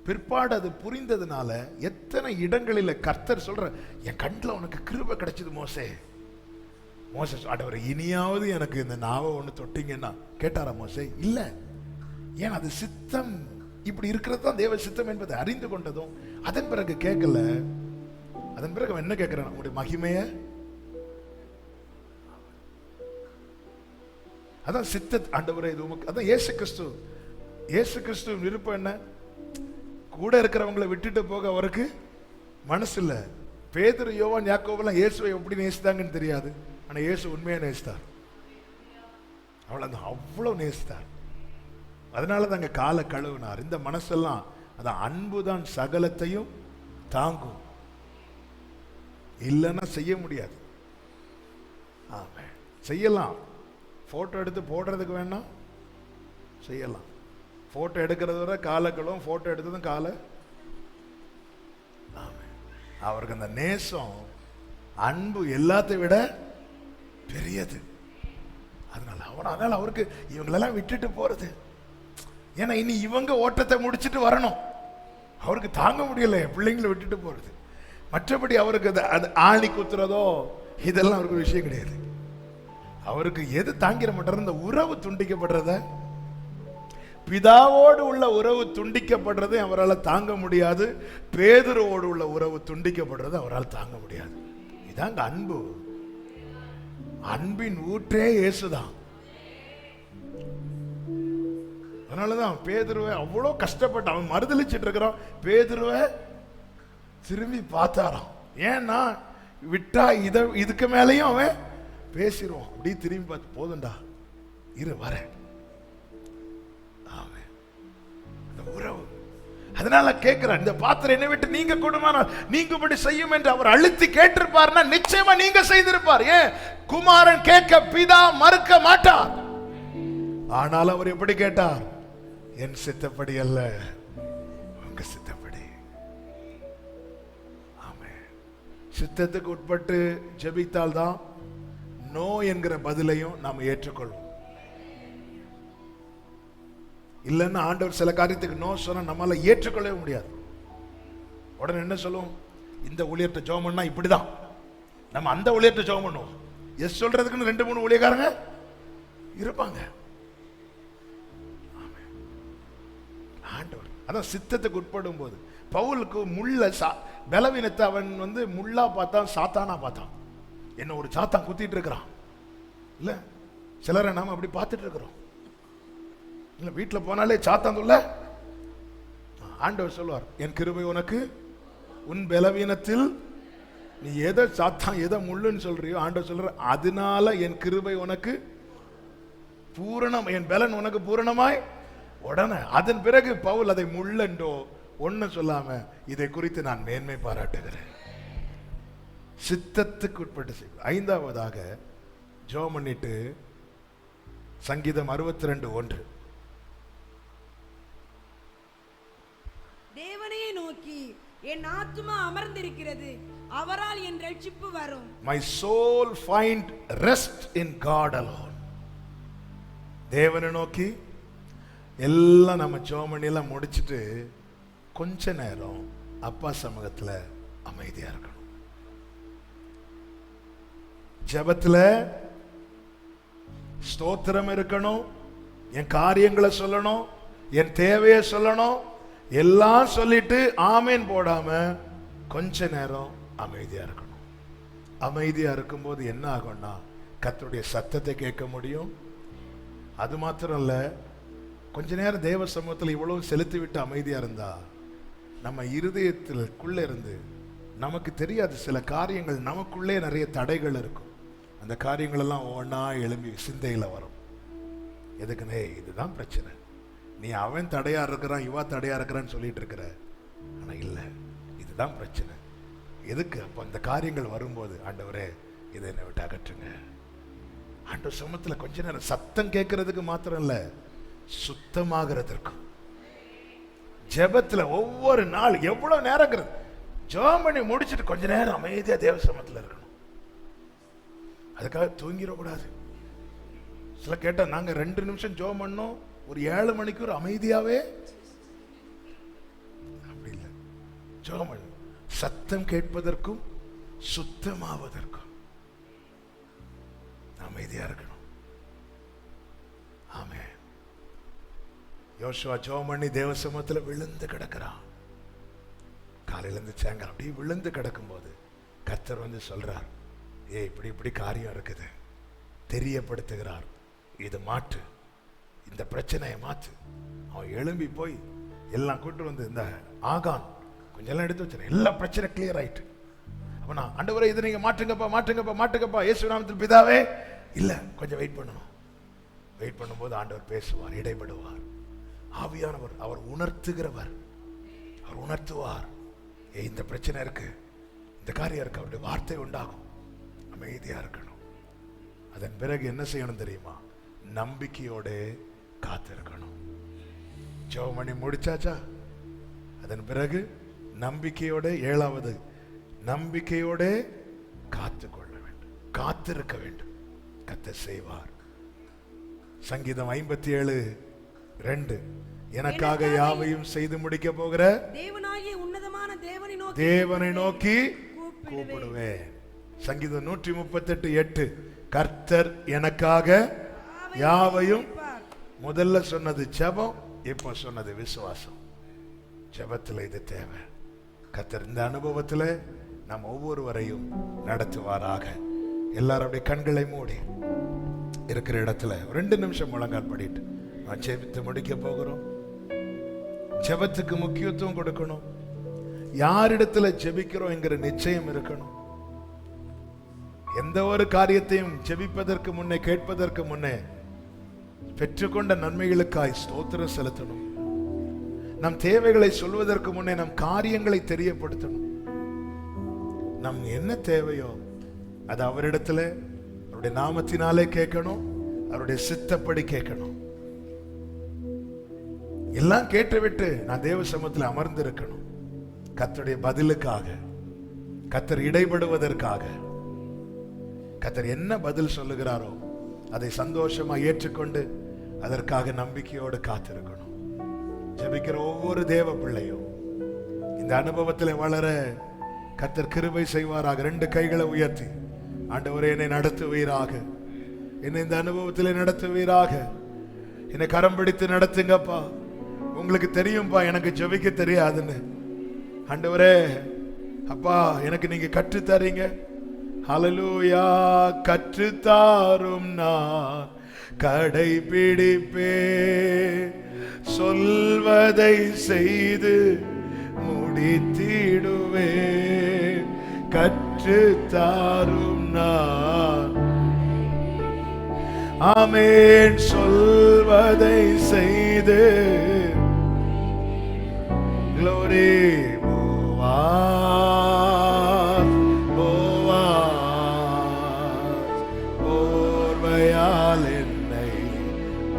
பிற்பாடு அது புரிந்ததுனால எத்தனை இடங்களில் கர்த்தர் சொல்ற, என் கண்ணில் உனக்கு கிருபை கிடைச்சது மோசே. மோசே ஆண்டவரே, இனியாவது எனக்கு இந்த நாவை ஒன்று தொட்டிங்கன்னா கேட்டாரா மோசே? இல்ல. ஏன்? அது சித்தம் இப்படி இருக்கிறது தான் தேவ சித்தம் என்பதை அறிந்து கொண்டதும் அதன் பிறகு கேட்கல. அதன் பிறகு அவன் என்ன கேட்கிறான்? உங்களுடைய மகிமைய. அதான் சித்த. ஆண்டவரே இது உமக்கு. அதான் இயேசு கிறிஸ்து. இயேசு கிறிஸ்து விருப்பம் என்ன? கூட இருக்கிறவங்களை விட்டுட்டு போக அவருக்கு மனசு இல்லை. பேதுரு, யோவான், யாக்கோபெல்லாம் இயேசுவை எப்படி நேசித்தாங்கன்னு தெரியாது. ஆனா இயேசு உண்மையா நேசித்தார். அவ்வளவுதான், அவ்வளவு நேசித்தார். அதனால தாங்க காலை கழுவினார். இந்த மனசெல்லாம் அதான் அன்புதான் சகலத்தையும் தாங்கும். இல்லைன்னா செய்ய முடியாது. ஆமா, செய்யலாம். போட்டோ எடுத்து போடுறதுக்கு வேணாம், செய்யலாம். போட்டோ எடுக்கிறது வரை காலை கழுவும், போட்டோ எடுத்ததும் காலை. அவருக்கு அந்த நேசம், அன்பு எல்லாத்தை விட பெரியது. அதனால அவருக்கு இவங்களெல்லாம் விட்டுட்டு போறது. ஏன்னா இனி இவங்க ஓட்டத்தை முடிச்சுட்டு வரணும். அவருக்கு தாங்க முடியல பிள்ளைங்களை விட்டுட்டு போறது. மற்றபடி அவருக்கு அது ஆணி குத்துறதோ இதெல்லாம் அவருக்கு விஷயம் கிடையாது. அவருக்கு எது தாங்கிட மாட்டார்? இந்த உறவு துண்டிக்கப்படுறத, பிதாவோடு உள்ள உறவு துண்டிக்கப்படுறதை அவரால் தாங்க முடியாது. பேதுருவோடு உள்ள உறவு துண்டிக்கப்படுறது அவரால் தாங்க முடியாது. இதாங்க அன்பு. அன்பின் ஊற்றே இயேசுதான். அதனாலதான் பேதுருவை அவ்வளோ கஷ்டப்பட்டு அவன் மறுதளிச்சிட்டு இருக்கிறான். பேதுருவை திரும்பி பார்த்தாராம். ஏன்னா விட்டா இதுக்கு மேலேயும் அவன் பேசிடுவான். அப்படி திரும்பி பார்த்து, போதுண்டா இரு வரேன். உறவு. அதனால கேட்கிறார், இந்த பாத்திரம் என்னை விட்டு நீங்க கொடுமானால் நீங்கபடி செய்யும் என்று அவர் அழுத்தி கேட்டிருப்பார்னா நிச்சயமா நீங்க செய்திருப்பார். ஏன்? குமாரன் கேட்க பிதா மறுக்க மாட்டார். ஆனால் அவர் எப்படி கேட்டார்? என் சித்தப்படி அல்ல, உங்க சித்தப்படி. ஆமென். சித்தத்துக்கு உட்பட்டு ஜெபித்தால் தான் நோ என்கிற பதிலையும் நாம் ஏற்றுக்கொள்வோம். இல்லைன்னா ஆண்டவர் சில காரியத்துக்கு நோ சொன்னா நம்மளால ஏற்றுக்கொள்ளவே முடியாது. உடனே என்ன சொல்லுவோம்? இந்த ஊழியர்கிட்ட ஜெபம் பண்ணா இப்படிதான், நம்ம அந்த ஊழியர்கிட்ட ஜெபம் பண்ணுவோம். எஸ் சொல்றதுக்குன்னு 2-3 ஊழியக்காரங்க இருப்பாங்க. ஆண்டவர் அதான் சித்தத்துக்கு உட்படும் போது பவுலுக்கு முள்ள பலவீனத்தை அவன் முள்ளா பார்த்தான், சாத்தானா பார்த்தான். என்ன ஒரு சாத்தான் குத்திட்டு இருக்கிறான். இல்ல சிலரை நாம அப்படி பார்த்துட்டு இருக்கிறோம். இல்ல வீட்டில் போனாலே சாத்தான் சொல்ல, ஆண்டவர் சொல்லுவார், என் கிருபை உனக்கு உன் பலவீனத்தில். நீ எதை சாத்தான் எதை முள்ளுன்னு சொல்றியோ ஆண்டவர் சொல்ற, அதனால என் கிருபை உனக்கு பூரணம், என் பலன் உனக்கு பூரணமாய். உடனே அதன் பிறகு பவுல் அதை முள்ளென்றோ ஒன்னு சொல்லாம இதை குறித்து நான் மேன்மை பாராட்டுகிறேன். சித்தத்துக்கு உட்பட்டு செய்வது. 5ஆவதாக ஜெபம் பண்ணிட்டு சங்கீதம் 62:1 தேவனையே நோக்கி என் ஆத்துமா அமர்ந்திருக்கிறது, அவரால் என் ரட்சிப்பு வரும். My soul find rest in God alone. தேவனை நோக்கி எல்லாம் நம்ம ஜெபம் பண்ணி எல்லாம் முடிச்சிட்டு கொஞ்ச நேரம் அப்பா சமூகத்துல அமைதியா இருக்கணும். ஜெபத்துல ஸ்தோத்திரம் இருக்கணும். என் காரியங்களை சொல்லணும், என் தேவையை சொல்லணும், எல்லாம் சொல்லிட்டு ஆமேன் போடாம கொஞ்ச நேரம் அமைதியா இருக்கணும். அமைதியா இருக்கும்போது என்ன ஆகும்னா கர்த்தருடைய சத்தத்தை கேட்க முடியும். அது மாத்திரம் இல்ல, கொஞ்ச நேரம் தேவ சமூகத்தில் இவ்வளவு செலுத்தி விட்டு அமைதியா இருந்தா நம்ம இருதயத்திற்குள்ள இருந்து நமக்கு தெரியாத சில காரியங்கள், நமக்குள்ளே நிறைய தடைகள் இருக்கும். அந்த காரியங்கள் எல்லாம் ஒவ்வொன்றா எழும்பி சிந்தையில வரும். எதுக்குன்னே, இதுதான் பிரச்சனை. நீ அவன் தடையா இருக்கிறான், இவா தடையா இருக்கிறான்னு சொல்லிட்டு இருக்கிற, ஆனா இல்ல, இதுதான் பிரச்சனை. எதுக்கு? அப்போ அந்த காரியங்கள் வரும்போது, ஆண்டவரே இதை என்னை விட்டு அகற்றுங்க. ஆண்டவர் சமூகத்தில் கொஞ்ச நேரம் சத்தம் கேட்கறதுக்கு மாத்திரம் இல்ல, சுத்தமாகிறதற்கும். ஜெபத்துல ஒவ்வொரு நாள் எவ்வளவு நேரம் ஜெபம் பண்ணி முடிச்சுட்டு கொஞ்ச நேரம் அமைதியா தேவ சமூகத்தில் இருக்கணும். அதுக்காக தூங்கிடக்கூடாது. சில கேட்டா நாங்க 2 நிமிஷம் ஜெபம் பண்ணோம், ஒரு 7 மணிக்கு ஒரு அமைதியாவே, அப்படி இல்லை. ஜெபம் பண்ணு, சத்தம் கேட்பதற்கும் சுத்தமாவதற்கும் அமைதியா இருக்கணும். ஆமென். யோசுவா ஜெபம் பண்ணி தேவ சமூகத்தில் விழுந்து கிடக்கிறான். காலையில இருந்து சாயங்காலம் அப்படியே விழுந்து கிடக்கும் போது கர்த்தர் வந்து சொல்றார், இப்படி இப்படி காரியம் இருக்குது, தெரியப்படுத்துகிறார். இது மாற்று, இந்த பிரச்சனையை மாற்று. அவன் எழும்பி போய் எல்லாம் கூட்டு வந்து இந்த ஆகான் கொஞ்சம் எல்லாம் எடுத்து வச்சு எல்லா பிரச்சனை கிளியர் ஆயிட்டு. அப்ப நான், ஆண்டவரே இதை நீங்க மாற்றுங்கப்பா மாற்றுங்கப்பா மாற்றுங்கப்பா இயேசு நாமத்தில் பிதாவே. இல்ல, கொஞ்சம் வெயிட் பண்ணணும். வெயிட் பண்ணும்போது ஆண்டவர் பேசுவார், இடைபடுவார். ஆவியானவர் அவர் உணர்த்துகிறவர், அவர் உணர்த்துவார். இந்த பிரச்சனை இருக்கு, இந்த காரியம் இருக்கு, அவருடைய வார்த்தை உண்டாகும். அமைதியா இருக்கணும். அதன் பிறகு என்ன செய்யணும் தெரியுமா? நம்பிக்கையோட காத்திருக்கணும். ஜெபம் பண்ணி முடிச்சாச்சா? அதன் பிறகு நம்பிக்கையோட, 7வது நம்பிக்கையோட காத்து கொள்ள வேண்டும், காத்திருக்க வேண்டும். கர்த்தர் செய்வார். சங்கீதம் 57:2, எனக்காக யாவையும் செய்து முடிக்க போகிற தேவனாகிய உன்னதமான தேவனை நோக்கி கூப்பிடுவேன். சங்கீதம் 138:8, கர்த்தர் எனக்காக யாவையும். முதல்ல சொன்னது ஜெபம், இப்போ சொன்னது விசுவாசம். ஜெபத்தில் இது தேவை. கர்த்தர் இந்த அனுபவத்தில் நாம் ஒவ்வொருவரையும் நடத்துவாராக. எல்லாருடைய கண்களை மூடி இருக்கிற இடத்துல 2 நிமிஷம் முழங்கால் படிட்டு நான் ஜெபித்து முடிக்க போகிறோம். ஜெபத்துக்கு முக்கியத்துவம் கொடுக்கணும். யாரிடத்துல ஜெபிக்கிறோம் என்கிற நிச்சயம் இருக்கணும். எந்த ஒரு காரியத்தையும் ஜெபிப்பதற்கு முன்னே, கேட்பதற்கு முன்னே பெற்றுக்கொண்ட நன்மைகளுக்காய் ஸ்தோத்திரம் செலுத்தணும். நம் தேவைகளை சொல்வதற்கு முன்னே நம் காரியங்களை தெரியப்படுத்தணும். நம் என்ன தேவையோ அது அவரிடத்துல அவருடைய நாமத்தினாலே கேட்கணும், அவருடைய சித்தப்படி கேட்கணும். எல்லாம் கேட்டுவிட்டு நான் தேவ சமூகத்தில் அமர்ந்து இருக்கணும். கர்த்தருடைய பதிலுக்காக, கர்த்தர் இடைபடுவதற்காக. கர்த்தர் என்ன பதில் சொல்லுகிறாரோ அதை சந்தோஷமா ஏற்றுக்கொண்டு அதற்காக நம்பிக்கையோடு காத்திருக்கணும். ஜெபிக்கிற ஒவ்வொரு தேவ பிள்ளையும் இந்த அனுபவத்தில் வளர கர்த்தர் கிருபை செய்வாராக. 2 கைகளை உயர்த்தி, ஆண்டவரே என்னை நடத்துவீராக, என்னை இந்த அனுபவத்தில் நடத்துவீராக, என்னை கரம் பிடித்து நடத்துங்கப்பா. உங்களுக்கு தெரியும்பா எனக்கு ஜெபிக்க தெரியாதுன்னு. ஆண்டவரே அப்பா எனக்கு நீங்க கற்றுத்தரீங்க. ஹல்லேலூயா. கற்றுத்தாரும் நான் கடைபிடிப்பே, சொல்வதை செய்து முடித்திடுவே. கற்றுத்தாரும் நான், ஆமென், சொல்வதை செய்து. Glory. ஓர்வையால் என்னை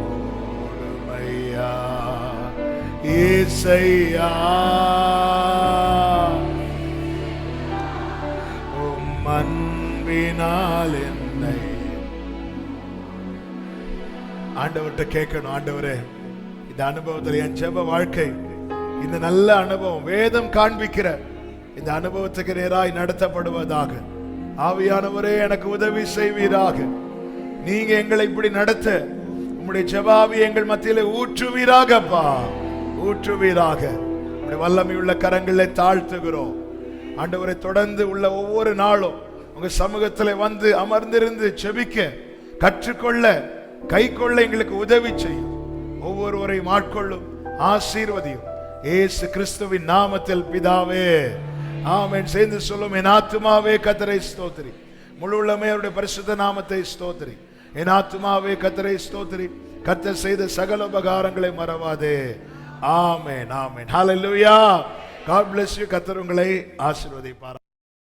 ஓடுமையா இசையா, உம் அன்பினால் என்னை. ஆண்டவர்கிட்ட கேட்கணும், ஆண்டவரே இந்த அனுபவத்தில் என் ஜெப வாழ்க்கை, இந்த நல்ல அனுபவம், வேதம் காண்பிக்கிற இந்த அனுபவத்துக்கு நேராய் நடத்தப்படுவதாக. ஆவியானவரே எனக்கு உதவி செய்வீராக. நீங்க எங்களை இப்படி நடத்த உம்முடைய ஜெபாவி எங்கள் மத்தியிலே ஊற்றுவீராகப்பா, ஊற்றுவீராக. உடைய வல்லமையுள்ள கரங்களை தாழ்த்துகிறோம் ஆண்டவரை. தொடர்ந்து உள்ள ஒவ்வொரு நாளும் உங்க சமூகத்தில் வந்து அமர்ந்திருந்து செபிக்க கற்றுக்கொள்ள கை கொள்ள எங்களுக்கு உதவி செய்யும். ஒவ்வொருவரையும் ஆட்கொள்ளும், ஆசீர்வதியும். இயேசு கிறிஸ்துவின் நாமத்தில் பிதாவே, ஆமென். சேர்ந்து சொல்லும், என் ஆத்துமாவே கர்த்தரை ஸ்தோத்திரி, முழு உள்ளமே அவருடைய பரிசுத்த நாமத்தை ஸ்தோத்திரி. என் ஆத்துமாவே கர்த்தரை ஸ்தோத்திரி, கர்த்தர் செய்த சகல உபகாரங்களை மறவாதே. ஆமென், ஆமென். ஹல்லேலூயா. God bless you. கர்த்தர் உங்களை ஆசீர்வதிப்பாராக.